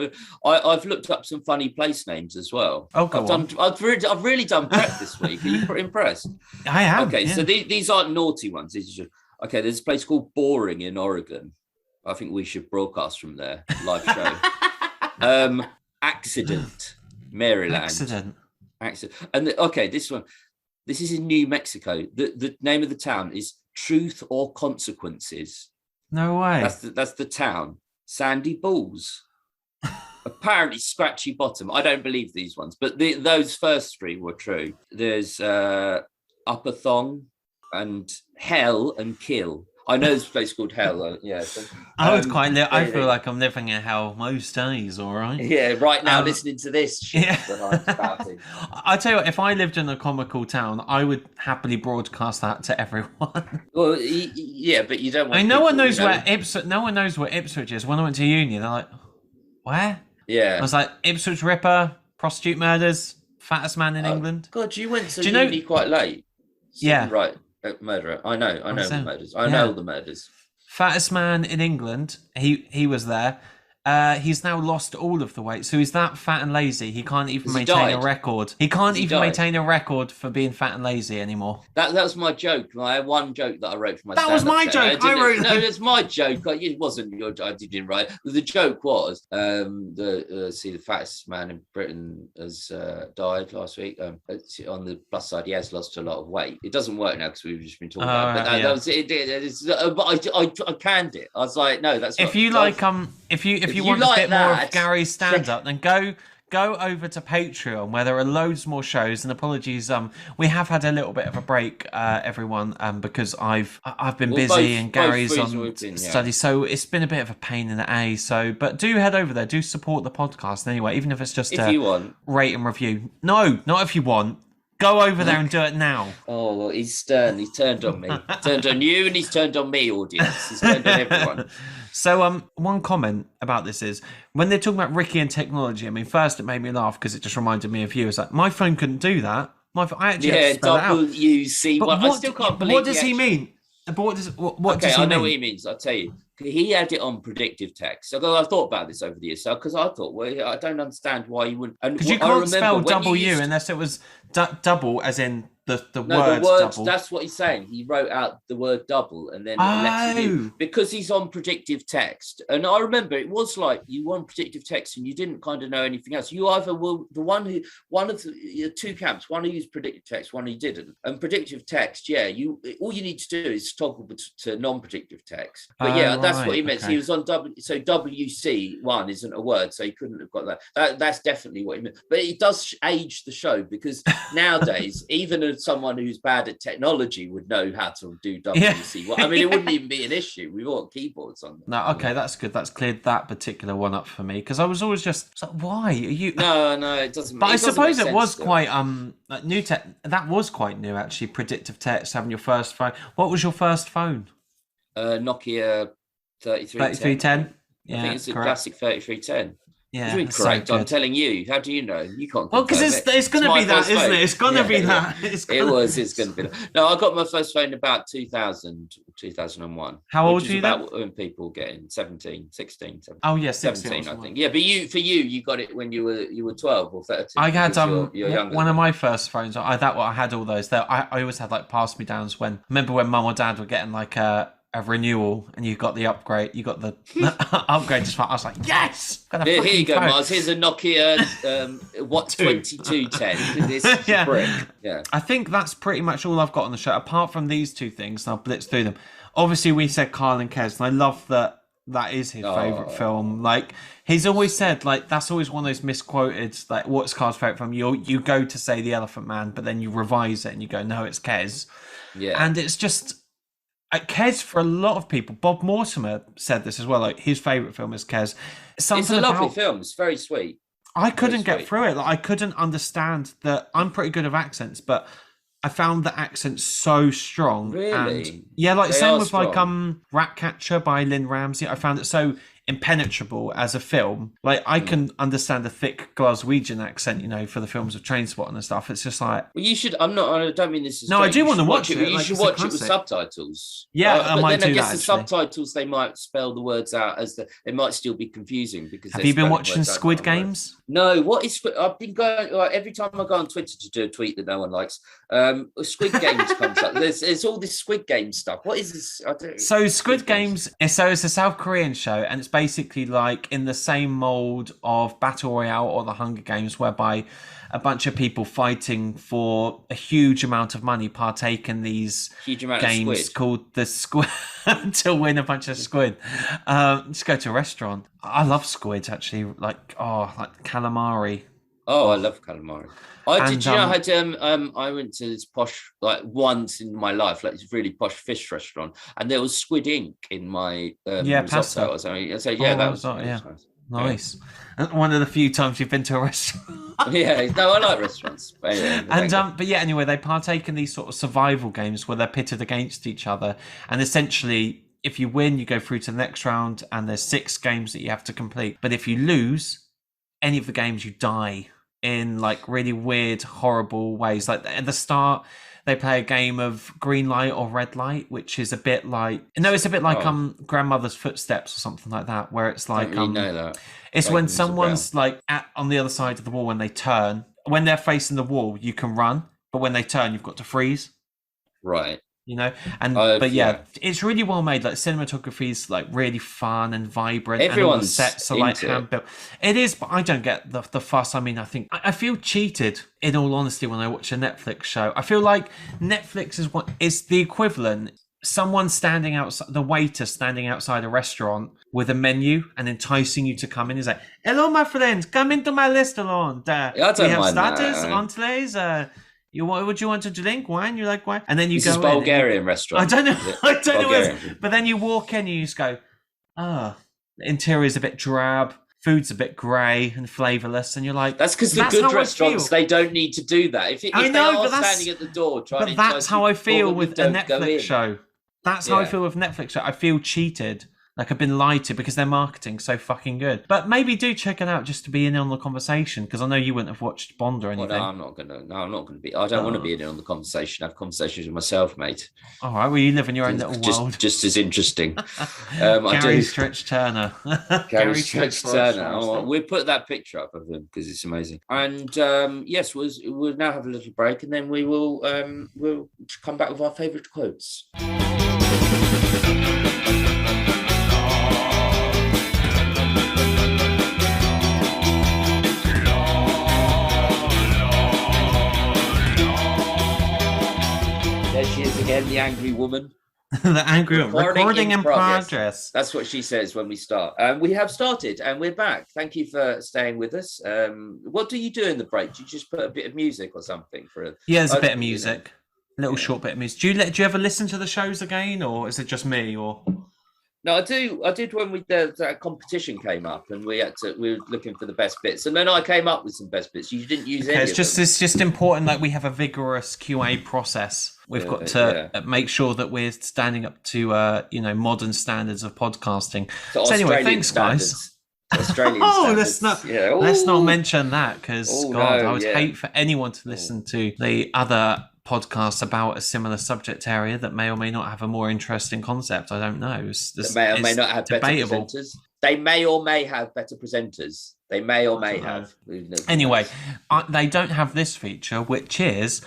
I've looked up some funny place names as well. Oh, go on. I've really done prep this week. Are you impressed? I am. Okay, so these aren't naughty ones. These are just, there's a place called Boring in Oregon. I think we should broadcast from there, live show. Accident, Maryland. Accident. And this one, this is in New Mexico. The name of the town is Truth or Consequences. No way. That's the town. Sandy Balls. Apparently scratchy bottom. I don't believe these ones, but those first three were true. There's Upper Thong and Hell and Kill. I know this place called Hell. Yeah. So, I would I feel like I'm living in hell most days. All right. Yeah. Right now, listening to this shit yeah. that I'm spouting. I tell you what, if I lived in a comical town, I would happily broadcast that to everyone. Well, yeah, but you don't want. I mean, no one knows where Ipswich is. When I went to uni, they're like, "Where?" Yeah. I was like, "Ipswich Ripper, prostitute murders, fattest man in England." God, you went to uni quite late. Yeah. Right. Murderer. I know the murders. I know the murders. Fattest man in England. He was there. He's now lost all of the weight, so he's that fat and lazy. He can't even maintain a record. He can't even maintain a record for being fat and lazy anymore. That was my joke. I had one joke that I wrote for my. That was my joke. I wrote. No, that's my joke. It wasn't your. I didn't write. The joke was the fattest man in Britain has died last week. On the plus side, he has lost a lot of weight. It doesn't work now because we've just been talking about it. But that was it. But I canned it. I was like, no, that's. If you like, if you want like a bit more of Gary's stand-up, then go over to Patreon, where there are loads more shows. And apologies, we have had a little bit of a break, everyone, because I've been busy and Gary's on study, so it's been a bit of a pain in the A. So, but do head over there, do support the podcast anyway, even if it's just if you want, rate and review. No, not if you want. Go over there and do it now. Oh, well, he's stern. He's turned on me. Turned on you, and he's turned on me, audience. He's turned on everyone. So, one comment about this is when they're talking about Ricky and technology. I mean, first it made me laugh because it just reminded me of you. It's like my phone couldn't do that. I actually had to spell it out. WC1. I still can't believe. What does he mean? What does he mean? I know what he means. I'll tell you. He had it on predictive text. So I thought about this over the years. Because I thought, well, I don't understand why you wouldn't. Because you can't spell W unless it was double, as in the word double. That's what he's saying. He wrote out the word double and then left it in because he's on predictive text. And I remember it was like you were on predictive text and you didn't kind of know anything else. You either were one of the two camps, one who used predictive text, one who didn't. And predictive text, all you need to do is toggle to non-predictive text. But that's what he meant. Okay. He was on W. So WC1 isn't a word, so he couldn't have got that. That's definitely what he meant. But it does age the show because nowadays, even someone who's bad at technology would know how to do WC. Yeah. I mean, it wouldn't even be an issue. We've got keyboards on. No, okay, that's good. That's cleared that particular one up for me because I was always just like, why are you? No, it doesn't. But I suppose it was quite new tech. That was quite new actually. Predictive text, having your first phone. What was your first phone? Nokia 3310. Yeah, I think it's a classic 3310. Yeah, it's correct. So I'm telling you. How do you know? You can't. Well, because it's going to be that, isn't it? It's going to be that. It's going to be that. No, I got my first phone about 2000, 2001. How old were you then? When people getting 17, 16, 17. Oh, yeah, 17, I think. Yeah, but you got it when you were 12 or 13. I had you're one of my first phones. I had all those. I always had like pass me downs when. Remember when mum or dad were getting like a renewal and you got the upgrade, you got the upgrade just I was like, yes! Here you go, Mars. Here's a Nokia 2210. This is brick. Yeah. I think that's pretty much all I've got on the show, apart from these two things, and I'll blitz through them. Obviously, we said Karl and Kes, and I love that is his favourite film. Like, he's always said, like, that's always one of those misquoted, like, what's Karl's favourite film? You go to say The Elephant Man, but then you revise it and you go, no, it's Kes. Yeah. And it's just... Kes, for a lot of people, Bob Mortimer said this as well. Like his favorite film is Kes. It's a lovely film. It's very sweet. I couldn't get through it. Like I couldn't understand that. I'm pretty good at accents, but I found the accent so strong. Really? And yeah, like same with strong. Like Ratcatcher by Lynn Ramsey. I found it so impenetrable as a film. Like I can understand the thick Glaswegian accent, for the films of Trainspotting and stuff. It's just like you should. I don't mean this is. No, I do want to watch it. You should watch it with subtitles. Yeah, I might do that. I guess the subtitles they might spell the words out they might still be confusing because. Have you been watching Squid Games? No, what is? I've been going every time I go on Twitter to do a tweet that no one likes. Squid Games comes up. There's all this Squid Game stuff. What is this? So Squid Games. So it's a South Korean show, and it's basically like in the same mold of Battle Royale or the Hunger Games, whereby a bunch of people fighting for a huge amount of money partake in these games called the Squid to win a bunch of squid. Just go to a restaurant. I love squid actually, like calamari. Oh, I love calamari. And I went to this posh, like once in my life, like this really posh fish restaurant, and there was squid ink in my risotto pasta. or something. So yeah, that was nice. Nice. Yeah. One of the few times you've been to a restaurant. Yeah, no, I like restaurants. But anyway, but yeah, anyway, they partake in these sort of survival games where they're pitted against each other, and essentially, if you win, you go through to the next round, and there's 6 games that you have to complete. But if you lose any of the games, you die in like really weird, horrible ways. Like at the start, they play a game of green light or red light, which is a bit like it's a bit like grandmother's footsteps or something like that, where it's like don't really know that. it's when someone's like on the other side of the wall when they turn. When they're facing the wall, you can run, but when they turn, you've got to freeze. Right. It's really well made. Like cinematography is like really fun and vibrant. Everyone's and all the sets are like hand built. It is, but I don't get the fuss. I mean, I feel cheated in all honesty when I watch a Netflix show. I feel like Netflix is the equivalent. Someone standing outside, the waiter standing outside a restaurant with a menu and enticing you to come in. He's like, "Hello, my friends, come into my restaurant. I don't we have mind starters, that. entrees. Would you want to drink wine? You like wine?" And then you this go is Bulgarian restaurant. I don't know. But then you walk in and you just go, the interior is a bit drab. Food's a bit grey and flavourless, and you're like, that's because the good restaurants, they don't need to do that. If they are standing at the door trying to, but that's how I feel with a Netflix show. That's how I feel with Netflix show. I feel cheated. Like I've been lied to because their marketing's so fucking good. But maybe do check it out just to be in on the conversation, because I know you wouldn't have watched Bond or anything. Well, I'm not gonna be. I don't want to be in on the conversation. I have conversations with myself, mate. All right, well, you live in your own little world. Just as interesting. Gary Stretch Turner. Gary Stretch Turner. Oh, we'll put that picture up of him because it's amazing. And yes, we'll now have a little break, and then we will we'll come back with our favourite quotes. She is again, the angry woman. The angry woman. Recording in progress. That's what she says when we start. We have started and we're back. Thank you for staying with us. What do you do in the break? Do you just put a bit of music or something for? There's a bit of music. A little short bit of music. Do you ever listen to the shows again, or is it just me? Or no, I do. I did when that competition came up, and we were looking for the best bits, and then I came up with some best bits. You didn't use any. It's just important that we have a vigorous QA process. We've got to make sure that we're standing up to modern standards of podcasting. So anyway, thanks, guys. Australian let's not mention that, because I would hate for anyone to listen to the other podcasts about a similar subject area that may or may not have a more interesting concept. I don't know. They may or may not have debatable. Better presenters. They may or may have better presenters. They may or may have. Anyway, they don't have this feature, which is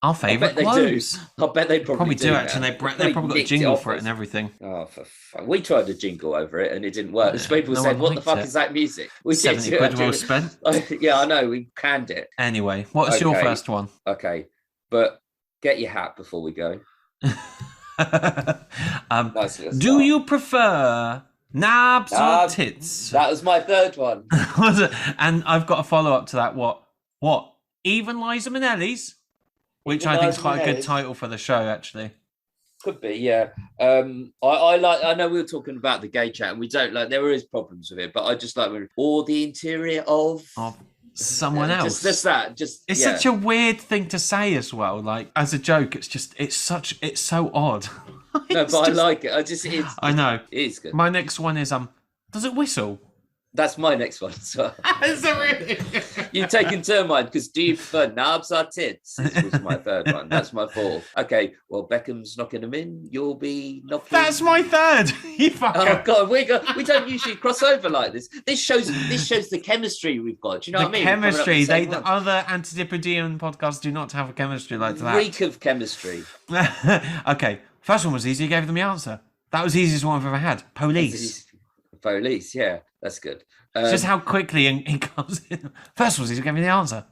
our favourite quotes. I bet they probably do. Actually, they've probably got a jingle for it and everything. Oh, for fun. We tried a jingle over it and it didn't work. People said, "What the fuck is that music?" We 70 quid well spent. Yeah, I know. We canned it. Anyway, what's your first one? Okay, but get your hat before we go. Do you prefer knobs or tits? That was my third one. And I've got a follow-up to that. What? Even Liza Minnelli's? Which I think is quite a good title for the show, actually. Could be, yeah. I know we were talking about the gay chat, and we don't like. There is problems with it, but I just like or the interior of someone else. Just that. It's such a weird thing to say as well. Like as a joke, it's so odd. No, but I like it. I know. It is good. My next one is does it whistle? That's my next one. So. Is it really? You've taken turn mine, because do you prefer knobs or tits? This was my third one. That's my fourth. Okay, well, Beckham's knocking them in. You'll be knocking. That's my third. You fucker. Oh God, we don't usually cross over like this. This shows the chemistry we've got. Do you know what I mean? Chemistry. The other Antidipodean podcasts do not have a chemistry like that. Reek of chemistry. Okay, first one was easy. You gave them the answer. That was the easiest one I've ever had. Police. Police, yeah, that's good. Just how quickly he comes in. First was he gave me the answer.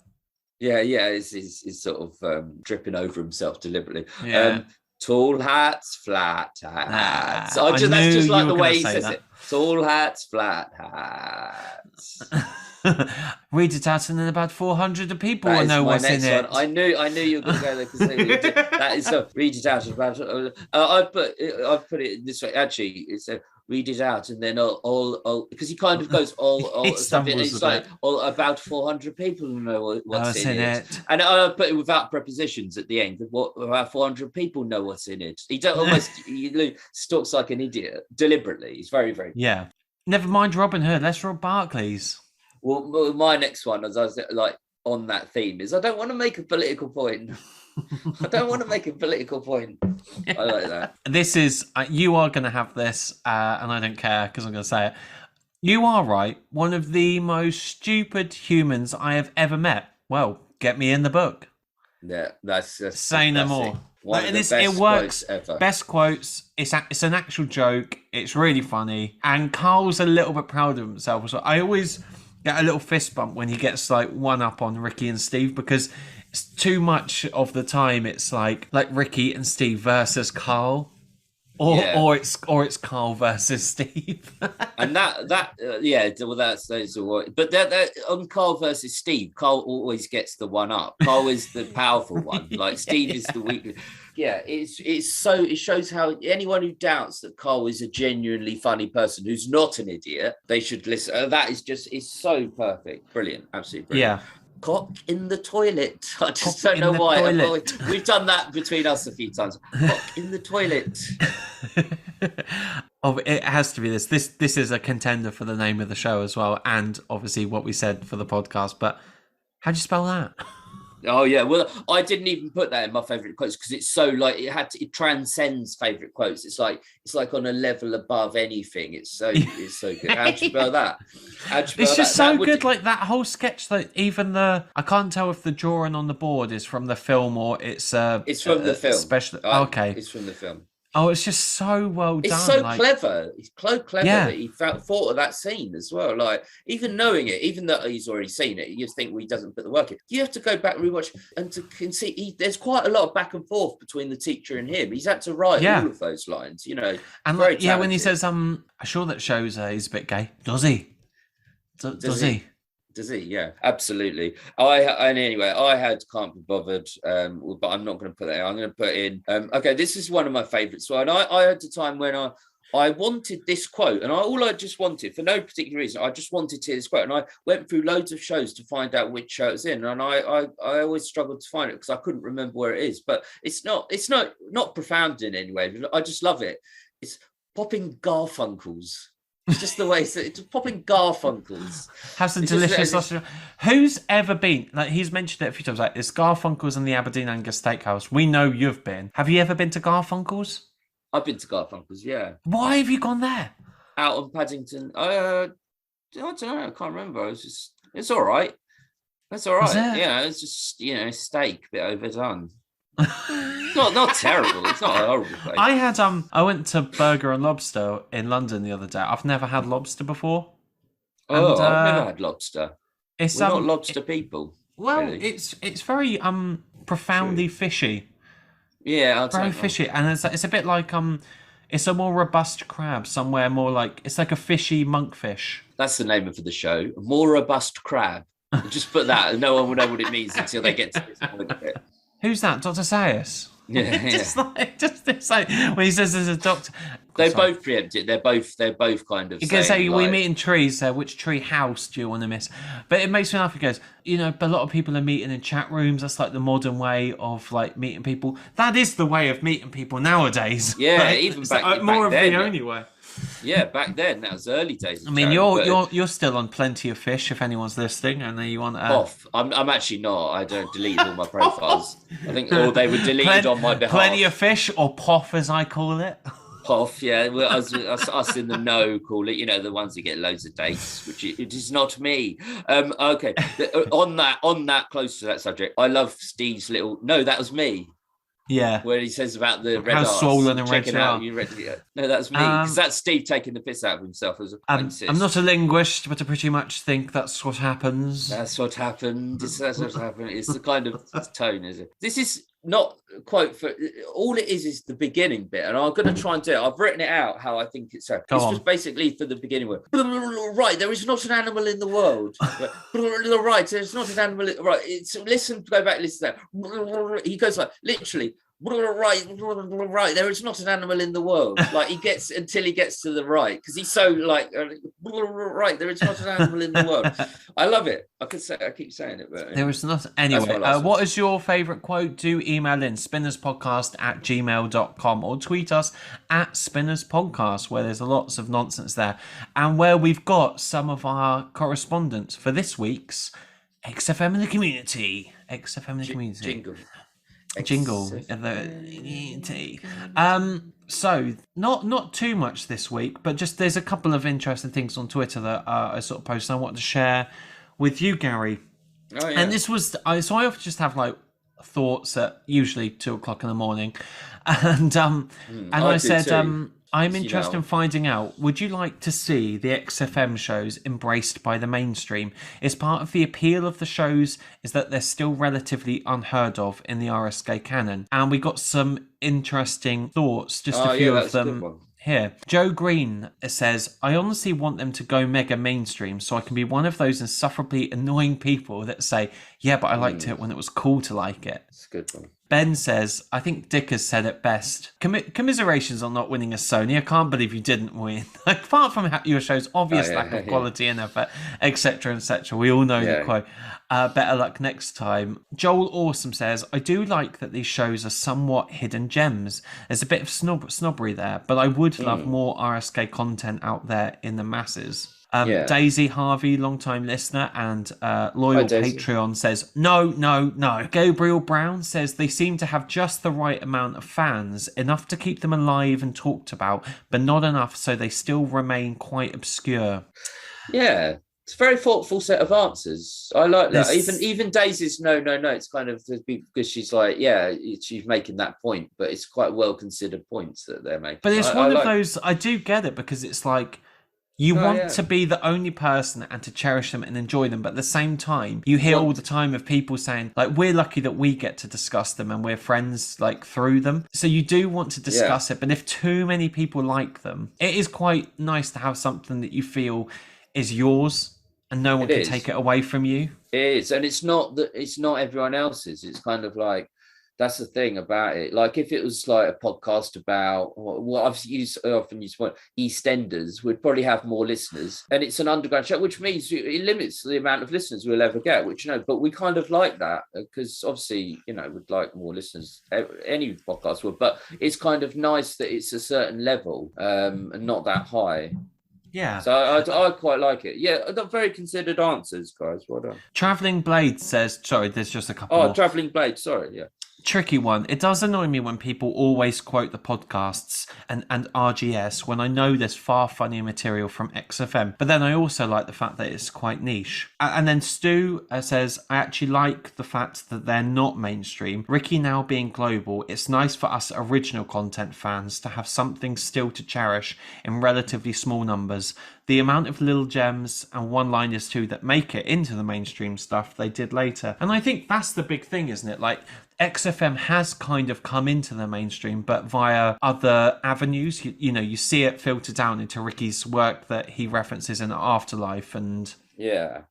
Yeah, he's sort of tripping over himself deliberately. Yeah. Tall hats, flat hats. I That's knew just like you the were way gonna he say says that. it. Tall hats, flat hats. Read it out, and then about 400 people That will is know my what's in next it. one. I knew you were going to go there because that is so. Read it out. I've put it this way. Actually, it's a read it out, and then all because he kind of goes all something. It's like all about 400 people know what's in it. And I put it without prepositions at the end. What about 400 people know what's in it? He talks like an idiot deliberately. He's very, very. Yeah. Never mind Robin Hood. Let's Rob Barclays. Well, my next one, as I was like on that theme, is I don't want to make a political point. I don't want to make a political point. I like that. This is, you are going to have this, and I don't care because I'm going to say it. You are right. One of the most stupid humans I have ever met. Well, get me in the book. Yeah, that's say no more. One of the best quotes ever. Best quotes. It's an actual joke. It's really funny. And Karl's a little bit proud of himself. So I always get a little fist bump when he gets like one up on Ricky and Steve, because it's too much of the time it's like Ricky and Steve versus Karl. Or it's Karl versus Steve. And that's what. But on Karl versus Steve, Karl always gets the one up. Karl is the powerful one. Like Steve is the weak. Yeah, it shows how anyone who doubts that Karl is a genuinely funny person who's not an idiot, they should listen. That is it's so perfect, brilliant, absolutely brilliant. Yeah. Cock in the toilet. I just don't know why. We've done that between us a few times. Cock in the toilet. Oh, it has to be this. This is a contender for the name of the show as well, and obviously what we said for the podcast. But how do you spell that? Oh yeah, well I didn't even put that in my favourite quotes because it's so like it transcends favourite quotes. It's like on a level above anything. It's so good. How'd you spell that? It's just so good. Like that whole sketch. Like even I can't tell if the drawing on the board is from the film or it's from the film. Special. Okay, it's from the film. Oh, it's just so well done. It's so clever. It's so clever that he thought of that scene as well. Like, even knowing it, even though he's already seen it, you think he doesn't put the work in. You have to go back and rewatch and can see there's quite a lot of back and forth between the teacher and him. He's had to write all of those lines, you know. And when he says, I'm sure that shows he's a bit gay. Does he? Does he? Does he? Yeah, absolutely. I had Can't Be Bothered, but I'm not going to put that in. I'm going to put in, okay, this is one of my favourites. So, and I had a time when I wanted this quote, and I just wanted, for no particular reason, I just wanted to hear this quote. And I went through loads of shows to find out which show it's in. And I always struggled to find it because I couldn't remember where it is. But it's not profound in any way. I just love it. It's Popping Garfunkels. It's just the way it's Popping Garfunkels. Have some delicious sausage. Who's ever been, like he's mentioned it a few times, like it's Garfunkel's and the Aberdeen Angus Steakhouse. We know you've been. Have you ever been to Garfunkel's? I've been to Garfunkel's, yeah. Why have you gone there? Out on Paddington. I don't know, I can't remember. It's all right. That's all right. Yeah, it's just, steak, a bit overdone. not terrible. It's not a horrible place. I went to Burger and Lobster in London the other day. I've never had lobster before. I've never had lobster. We're not lobster people. Well, really. It's very profoundly fishy. Yeah, very fishy, and it's a bit like it's a more robust crab. Somewhere more like it's like a fishy monkfish. That's the name of the show. A more robust crab. Just put that, and no one will know what it means until they get to this point of it. Who's that? Dr. Sayers? Yeah, just like when he says there's a doctor. They both preempt it. They're both kind of. He goes, "Hey, we meet in trees. Which tree house do you want to miss?" But it makes me laugh. He goes, a lot of people are meeting in chat rooms. That's like the modern way of like meeting people. That is the way of meeting people nowadays. Yeah, like, even back more back of then, the only way. Yeah, back then that was early days. I mean, you're still on Plenty of Fish if anyone's listening, and you want off. I'm actually not. I don't delete all my profiles. I think all they were deleted on my behalf. Plenty of Fish, or POF as I call it. POF, yeah. Well, us in the know call it. The ones that get loads of dates, which it is not me. Okay. On that, close to that subject, I love Steve's little. No, that was me. Yeah, where he says about the red how arse, swollen and red out. No, that's me, because that's Steve taking the piss out of himself as a princess. I'm not a linguist, but I pretty much think that's what happens. That's what happened. That's what happened. It's the kind of tone, is it? This is not quote for all it is the beginning bit, and I'm going to try and do it. I've written it out how I think it's. It's just basically for the beginning word. Right, there is not an animal in the world. Right, there's not an animal. Right, it's listen. Go back, listen. He goes like literally. Right, there is not an animal in the world. Like he gets until he gets to the right because he's so like right. There is not an animal in the world. I love it. I keep saying it, but there is not. Anyway, what is your favourite quote? Do email in spinnerspodcast@gmail.com or tweet us at spinnerspodcast, where there's lots of nonsense there, and where we've got some of our correspondence for this week's XFM in the community. XFM in the community. Jingle so not too much this week, but just there's a couple of interesting things on Twitter that I sort of posted I wanted to share with you, Gary. And this was I often just have like thoughts at usually 2:00 in the morning, and I said I'm interested in finding out, would you like to see the XFM shows embraced by the mainstream? Is part of the appeal of the shows is that they're still relatively unheard of in the RSK canon? And we got some interesting thoughts, just a few of them here. Joe Green says, I honestly want them to go mega mainstream so I can be one of those insufferably annoying people that say, yeah, but I liked it when it was cool to like it. That's a good one. Ben says, I think Dick has said it best. Commiserations on not winning a Sony. I can't believe you didn't win. Apart from your show's obvious lack of quality and effort, etc., etc. We all know the quote. Better luck next time. Joel Awesome says, I do like that these shows are somewhat hidden gems. There's a bit of snobbery there, but I would love more RSK content out there in the masses. Daisy Harvey, long-time listener and loyal Patreon, says, no. Gabriel Brown says they seem to have just the right amount of fans, enough to keep them alive and talked about, but not enough so they still remain quite obscure. Yeah, it's a very thoughtful set of answers. I like that. Even Daisy's no. It's kind of because she's like, she's making that point, but it's quite well-considered points that they're making. But it's one of those, I do get it, because it's like, you want to be the only person and to cherish them and enjoy them. But at the same time, you hear all the time of people saying, like, we're lucky that we get to discuss them and we're friends, like, through them. So you do want to discuss it. But if too many people like them, it is quite nice to have something that you feel is yours and no one can take it away from you. It is. And it's not everyone else's. It's kind of like, that's the thing about it. Like if it was like a podcast about what I've often used EastEnders, would probably have more listeners, and it's an underground show, which means it limits the amount of listeners we'll ever get. Which but we kind of like that because obviously we'd like more listeners. Any podcast would, but it's kind of nice that it's a certain level and not that high. Yeah. So I quite like it. Yeah, very considered answers, guys. Well done. Traveling Blade says, sorry, there's just a couple more. Traveling Blade, sorry, yeah. Tricky one. It does annoy me when people always quote the podcasts and RGS when I know there's far funnier material from XFM. But then I also like the fact that it's quite niche. And then Stu says, I actually like the fact that they're not mainstream. Ricky now being global, it's nice for us original content fans to have something still to cherish in relatively small numbers. The amount of little gems and one-liners too that make it into the mainstream stuff they did later. And I think that's the big thing, isn't it? Like, XFM has kind of come into the mainstream, but via other avenues. You see it filter down into Ricky's work that he references in Afterlife. And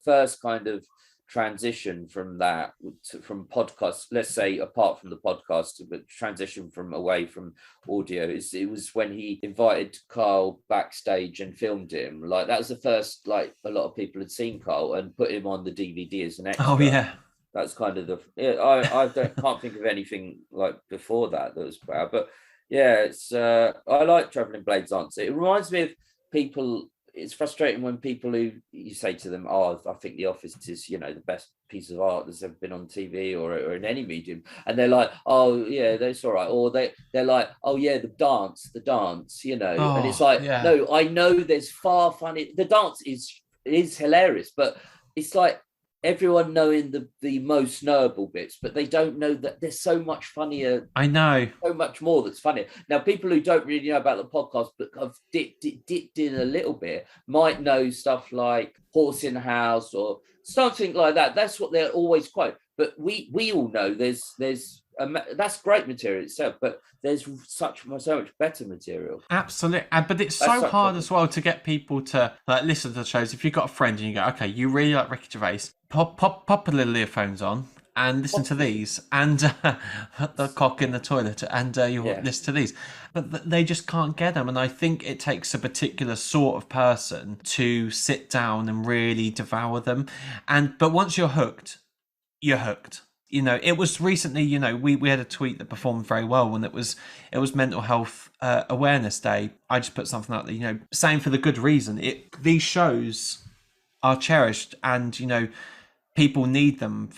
first kind of transition from that, from podcasts, let's say apart from the podcast, but transition from away from audio, it was when he invited Karl backstage and filmed him. Like that was the first, like a lot of people had seen Karl and put him on the DVD as an extra. Oh yeah. That's kind of I can't think of anything like before that was bad, but it's I like Traveling Blade's answer. It reminds me of people. It's frustrating when people who you say to them, I think The Office is the best piece of art that's ever been on TV or in any medium, and they're like, that's all right, or they're like, the dance, and it's like, no, I know there's far funny. The dance is hilarious, but it's like everyone knowing the most knowable bits, but they don't know that there's so much funnier. I know. So much more that's funnier. Now, people who don't really know about the podcast, but have dipped in a little bit, might know stuff like Horse in the House or something like that. That's what they're always quote. But we all know there's that's great material itself, but there's so much better material. Absolutely, but it's so hard as well to get people to listen to the shows. If you've got a friend and you go, okay, you really like Ricky Gervais, pop a little earphones on and listen to these, and the cock in the toilet, and you'll listen to these. But they just can't get them, and I think it takes a particular sort of person to sit down and really devour them. But once you're hooked, you're hooked. It was recently, we had a tweet that performed very well when it was Mental Health Awareness Day. I just put something out there, saying for the good reason. These shows are cherished, and, people need them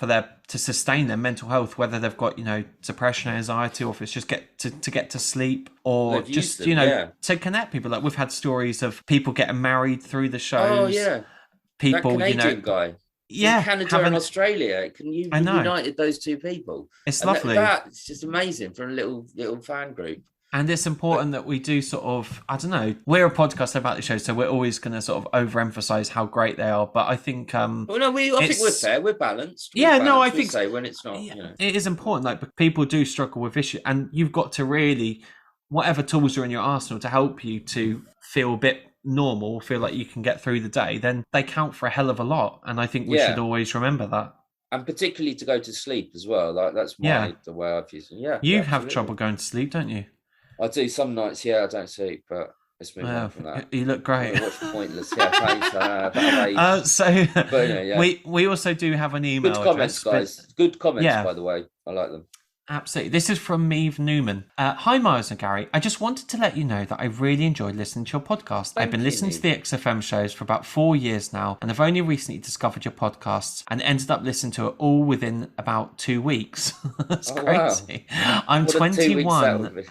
to sustain their mental health, whether they've got, depression, anxiety, or if it's just to get to sleep, or just, to connect people. Like, we've had stories of people getting married through the shows. Oh, yeah. People, that Canadian guy. Yeah, in Canada and Australia, united those two people. It's lovely. That's just amazing for a little fan group. And it's important that we do sort of, I don't know, we're a podcast about the show, so we're always going to sort of overemphasize how great they are. But I think, I think we're fair, we're balanced. I think so when it's not, it is important. Like, people do struggle with issues, and you've got to really, whatever tools are in your arsenal to help you to feel a bit normal, feel like you can get through the day, then they count for a hell of a lot. And I think we should always remember that. And particularly to go to sleep as well. Like, that's the way I've used it. Yeah. You have trouble going to sleep, don't you? I do some nights, I don't sleep, but let's move on from that. You look great. What's pointless? We also do have an email Good comments, guys. Good comments, by the way. I like them. Absolutely. This is from Meave Newman. Hi, Miles and Gary. I just wanted to let you know that I really enjoyed listening to your podcast. I've been listening to the XFM shows for about 4 years now, and I've only recently discovered your podcasts and ended up listening to it all within about 2 weeks. That's crazy. Wow. I'm 21.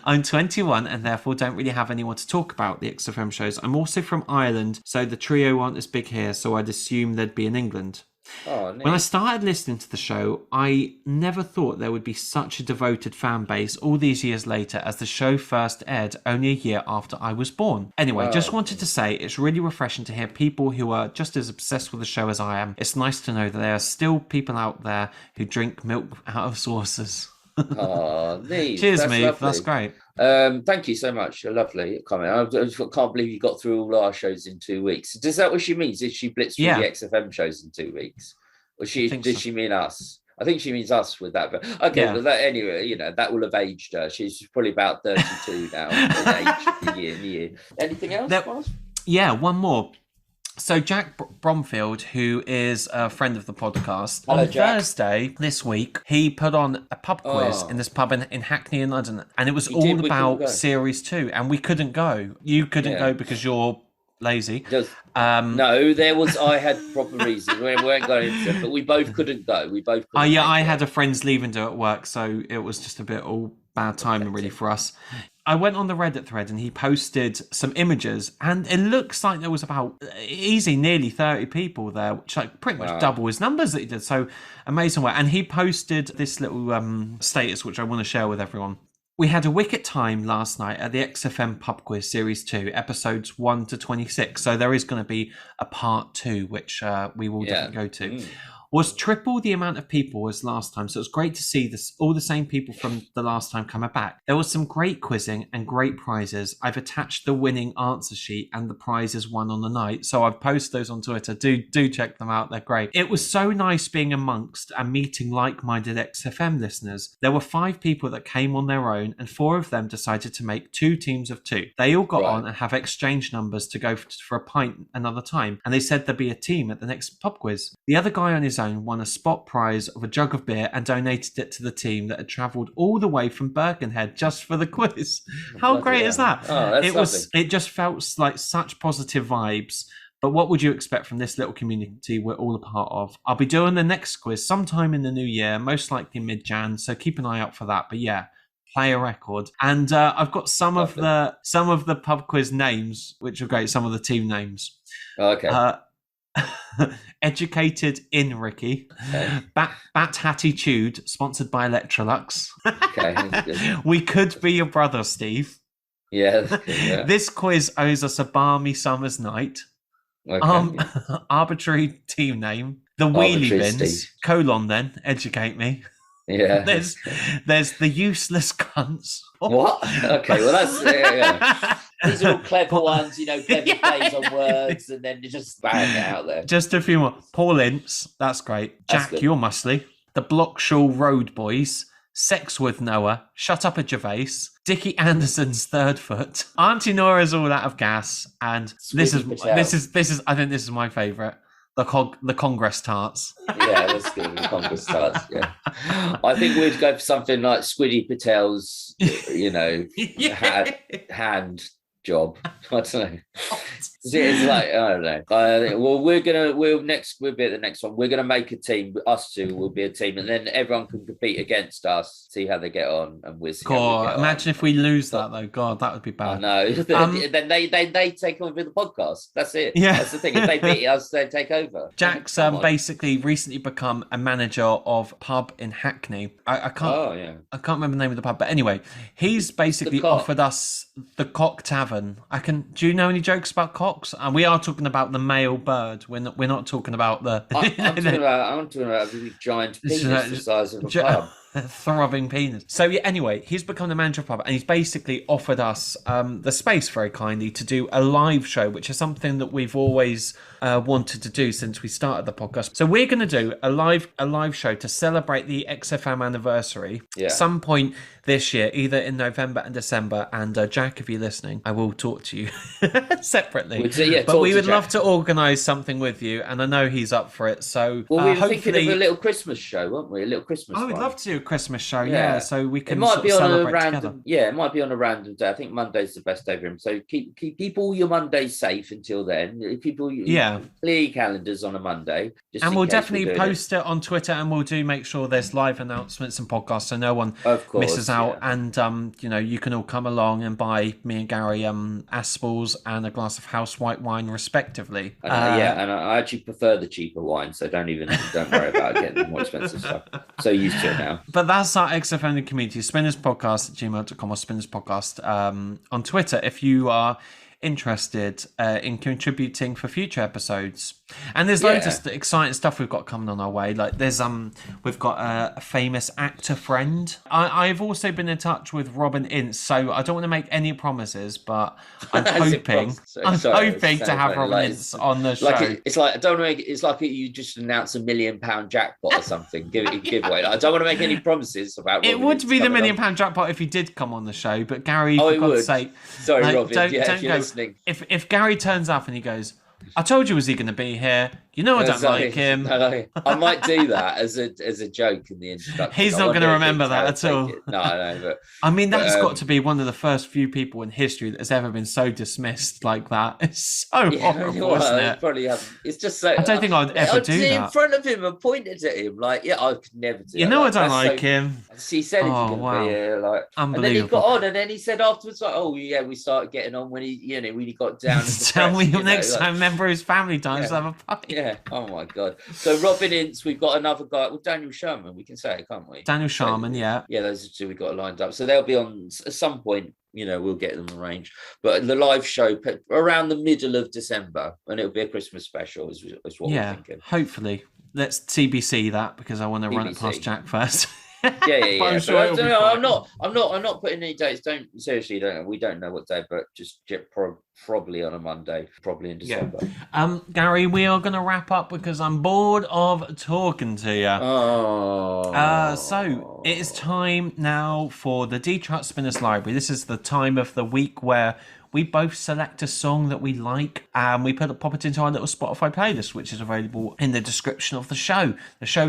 I'm 21 and therefore don't really have anyone to talk about the XFM shows. I'm also from Ireland, so the trio aren't as big here, so I'd assume they'd be in England. When I started listening to the show, I never thought there would be such a devoted fan base all these years later, as the show first aired only a year after I was born. Anyway, just wanted to say it's really refreshing to hear people who are just as obsessed with the show as I am. It's nice to know that there are still people out there who drink milk out of saucers. Neat. Cheers, Meave. That's great. Thank you so much. A lovely comment. I can't believe you got through all our shows in 2 weeks. Is that what she means? Did she blitz through the XFM shows in 2 weeks? Or did she mean us? I think she means us with that. But okay, well, that, anyway, that will have aged her. She's probably about 32 now. In the year. Anything else? One more. So Jack Bromfield, who is a friend of the podcast, on Thursday this week, he put on a pub quiz in this pub in Hackney in London, and it was all about Series 2, and we couldn't go. You couldn't go because you're lazy. No, I had proper reasons. We weren't going into it, but we both couldn't go. I had a friend's leaving do at work, so it was just a bit all bad timing really for us. I went on the Reddit thread and he posted some images, and it looks like there was about nearly 30 people there, which like pretty much double his numbers that he did. So amazing work. And he posted this little status, which I want to share with everyone. We had a wicked time last night at the XFM Pub Quiz Series 2, episodes 1 to 26. So there is going to be a part 2, which we will definitely go to. Was triple the amount of people as last time. So it was great to see all the same people from the last time coming back. There was some great quizzing and great prizes. I've attached the winning answer sheet and the prizes won on the night. So I've posted those on Twitter. Do check them out. They're great. It was so nice being amongst and meeting like-minded XFM listeners. There were 5 people that came on their own, and 4 of them decided to make 2 teams of 2. They all got on and have exchange numbers to go for a pint another time. And they said there'd be a team at the next pub quiz. The other guy on his own won a spot prize of a jug of beer and donated it to the team that had travelled all the way from Birkenhead just for the quiz. How great is that? It just felt like such positive vibes. But what would you expect from this little community we're all a part of? I'll be doing the next quiz sometime in the new year, most likely mid-Jan, so keep an eye out for that. But play a record. And I've got some of the pub quiz names, which are great, some of the team names. Okay. Educated in Ricky. Bat Attitude, sponsored by Electrolux. Okay. We could be your brother, Steve. Yeah. This quiz owes us a balmy summer's night. Okay. Arbitrary team name. The wheelie Arbitrary bins, colon then, educate me. Yeah. There's the useless cunts. What? Okay, well that's these are all clever ones, clever plays on words, and then you just bang it out there. Just a few more. Paul Ince, that's great. That's Jack, good. you're muscly. The Blockshaw Road Boys, Sex with Noah, Shut Up a Gervais, Dickie Anderson's Third Foot, Auntie Nora's All Out of Gas, and this is I think this is my favourite. The Congress Tarts. Yeah, that's good. The Congress Tarts. Yeah, I think we'd go for something like Squiddy Patel's, hand job. I don't know. It's like I don't know. Well, we'll be at the next one. We're gonna make a team. Us two will be a team, and then everyone can compete against us. See how they get on, and we'll see. God, imagine if we lose that though. God, that would be bad. I know. Then they take over the podcast. That's it. Yeah, that's the thing. If they beat us, they take over. Jack's basically recently become a manager of a pub in Hackney. I can't. Oh yeah. I can't remember the name of the pub, but anyway, he's basically offered us the Cock Tavern. Do you know any jokes about cocks? And we are talking about the male bird. We're not talking about the. I'm talking about a big giant penis the size of a pub. Throbbing penis. So yeah, anyway, he's become the manager of pub, and he's basically offered us the space very kindly to do a live show, which is something that we've always wanted to do since we started the podcast. So we're going to do a live show to celebrate the XFM anniversary some point this year, either in November and December. And Jack, if you're listening, I will talk to you separately. But we would love to organise something with you, and I know he's up for it. So we were thinking of a little Christmas show, weren't we? A little Christmas. I would love to do a Christmas show, yeah. So we can. It might be on a random. Together. Yeah, it might be on a random day. I think Monday's the best day for him. So keep all your Mondays safe until then. People, clear your calendars on a Monday. And we'll definitely post it on Twitter, and we'll make sure there's live announcements and podcasts, so no one misses out. Yeah. And you can all come along and buy me and Gary Aspels and a glass of house white wine, respectively. And I actually prefer the cheaper wine, so don't worry about getting the more expensive stuff. So used to it now. But that's our XFM community, spinnerspodcast@gmail.com or spinnerspodcast on Twitter if you are interested in contributing for future episodes. And there's loads of exciting stuff we've got coming on our way. Like there's we've got a famous actor friend. I've also been in touch with Robin Ince, so I don't want to make any promises, but I'm hoping to have Robin Ince on the show. It's like I don't want to make it's like you just announce $1 million jackpot or something. Give it a giveaway. I don't want to make any promises about Robin it would Ince be the £1 million jackpot if he did come on the show, but Gary, for God's sake, sorry, Robin, don't if you're go. listening. If Gary turns up and he goes, I told you was he going to be here. I don't like him. I might do that as a joke in the introduction. He's not going to remember that at all. No, but I mean, that's got to be one of the first few people in history that has ever been so dismissed like that. It's so horrible, isn't it? Probably it's just so. I don't think I'd ever do that. In front of him and pointed at him I could never do. I don't like him. He said he's going to be here, unbelievable. And then he got on, and then he said afterwards, we started getting on when he got down. Tell me next time. Remember his family times to have a pint. Yeah. Oh my God. So Robin Ince, we've got another guy. Well, Daniel Sherman, we can say it, can't we? Daniel Sherman, yeah. Yeah, those are two we got lined up. So they'll be on at some point. We'll get them arranged. But the live show around the middle of December, and it'll be a Christmas special, is what we're thinking. Hopefully. Let's TBC that because I want to run it past Jack first. Yeah. I'm sure I'm not putting any dates. We don't know what day, but just probably on a Monday, probably in December. Yeah. Gary, we are going to wrap up because I'm bored of talking to you. So it is time now for the Trout Spinners Library. This is the time of the week where we both select a song that we like and we pop it into our little Spotify playlist, which is available in the description of the show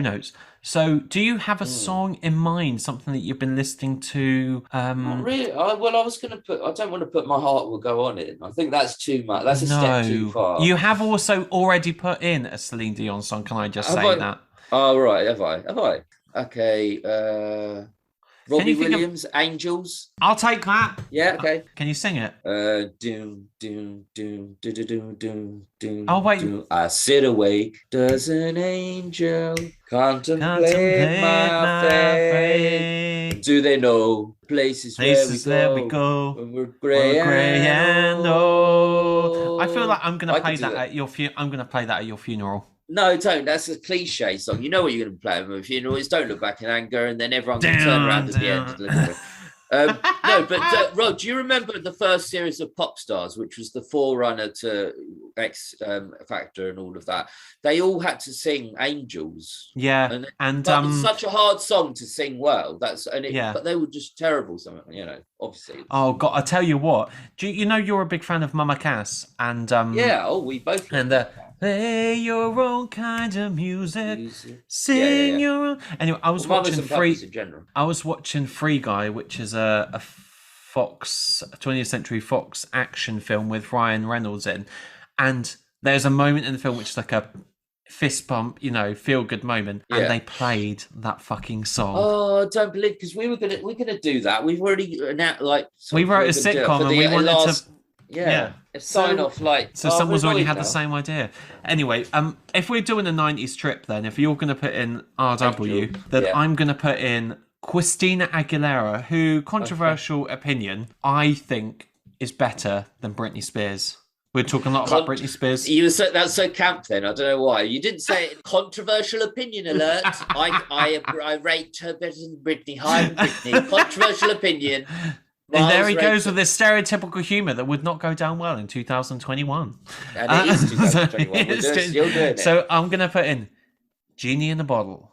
notes. So do you have a song in mind, something that you've been listening to? Not really. I was going to I don't want to put My Heart Will Go On in. I think that's too much. That's a step too far. You have also already put in a Celine Dion song. Can I just say that? Oh, right. Have I? Okay. Robbie Williams, Angels. I'll take that. Yeah, okay. Can you sing it? Doom, doom, doom, doom, doom, doom, doom. Oh, wait. Doom. I sit awake. Does an angel contemplate my fate? Do they know places where we go when we're grey and old? I feel like I'm gonna play that at your funeral. No, don't. That's a cliche song. You know what you're going to play them with. You know, it's Don't Look Back in Anger, and then everyone can turn around at the end. No, but Rod, do you remember the first series of Pop Stars, which was the forerunner to X Factor and all of that? They all had to sing Angels. Yeah, and it's such a hard song to sing well. But they were just terrible. Something, you know, obviously. Oh God, I tell you what. Do you know you're a big fan of Mama Cass and yeah? Oh, we both and play your own kind of music. Sing your own. Anyway, I was watching Free Guy, which is a Fox 20th Century Fox action film with Ryan Reynolds in, and there's a moment in the film which is like a fist bump, you know, feel good moment, and they played that fucking song. Oh, I don't believe, because we're gonna do that. We've already we wrote a sitcom and we wanted to sign off so someone's already had the same idea. Anyway, if we're doing a 90s trip, then if you're going to put in RW, then I'm going to put in Christina Aguilera, who, controversial opinion, I think is better than Britney Spears. We're talking a lot about Britney Spears. That's so camp then. I don't know why. You didn't say it. Controversial opinion alert. I rate her better than Britney. Higher than Britney. Controversial opinion. And there he goes with this stereotypical humour that would not go down well in 2021. And it is 2021. You're doing it. So I'm going to put in Genie in a Bottle.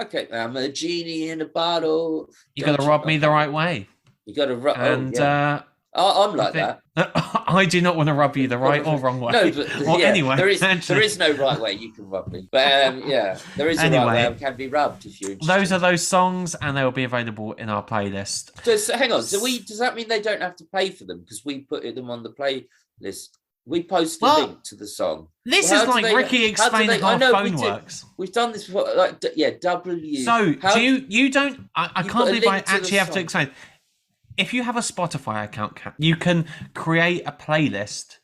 Okay, I'm a genie in a bottle. You got to rub me the right way. You got to rub. I'm like that. I do not want to rub you the right or wrong way. No, but anyway, there is no right way you can rub me. But there is a right way I can be rubbed if you're interested. Those are those songs, and they will be available in our playlist. So hang on. Does that mean they don't have to pay for them because we put them on the playlist? We post a link to the song. This is like Ricky explaining how phone works. We've done this before. W. So do you don't? I can't believe I actually have to explain. If you have a Spotify account, you can create a playlist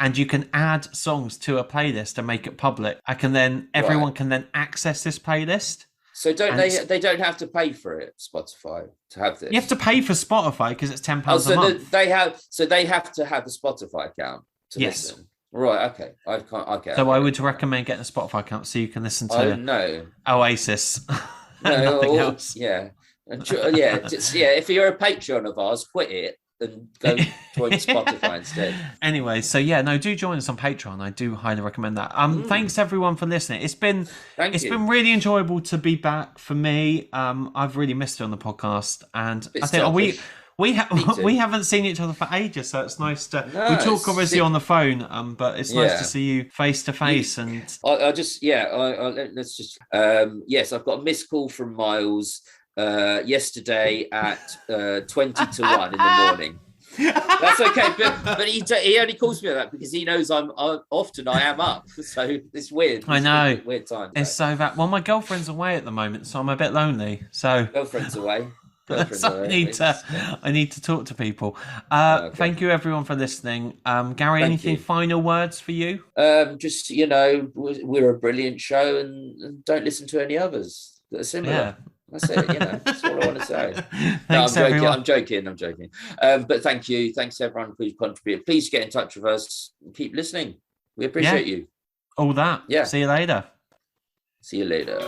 and you can add songs to a playlist and make it public. Everyone can then access this playlist. So they don't have to pay for it, Spotify, to have this? You have to pay for Spotify because it's £10 a month. They have to have a Spotify account to listen. Right, okay. I would recommend getting a Spotify account so you can listen to Oasis. Nothing else. Yeah. If you're a Patreon of ours, quit it and go join Spotify instead. Anyway, do join us on Patreon. I do highly recommend that. Thanks everyone for listening. It's been really enjoyable to be back for me. I've really missed it on the podcast, and I think we haven't seen each other for ages, so it's nice to. We talk obviously on the phone, but it's nice to see you face to face. And let's just. Yes, I've got a missed call from Miles. Yesterday at 20 to 1 in the morning. That's okay, but he only calls me that because he knows I am up. So it's weird. I know. Weird time. It's so that. Well, my girlfriend's away at the moment, so I'm a bit lonely. So girlfriend's away. So I need to talk to people. Thank you everyone for listening. Gary, anything final words for you? Just we're a brilliant show, and don't listen to any others that are similar. Yeah. That's it, that's all I want to say. Thanks, I'm joking. But thank you. Thanks everyone who's contributed. Please get in touch with us and keep listening. We appreciate you. All that. Yeah. See you later. See you later.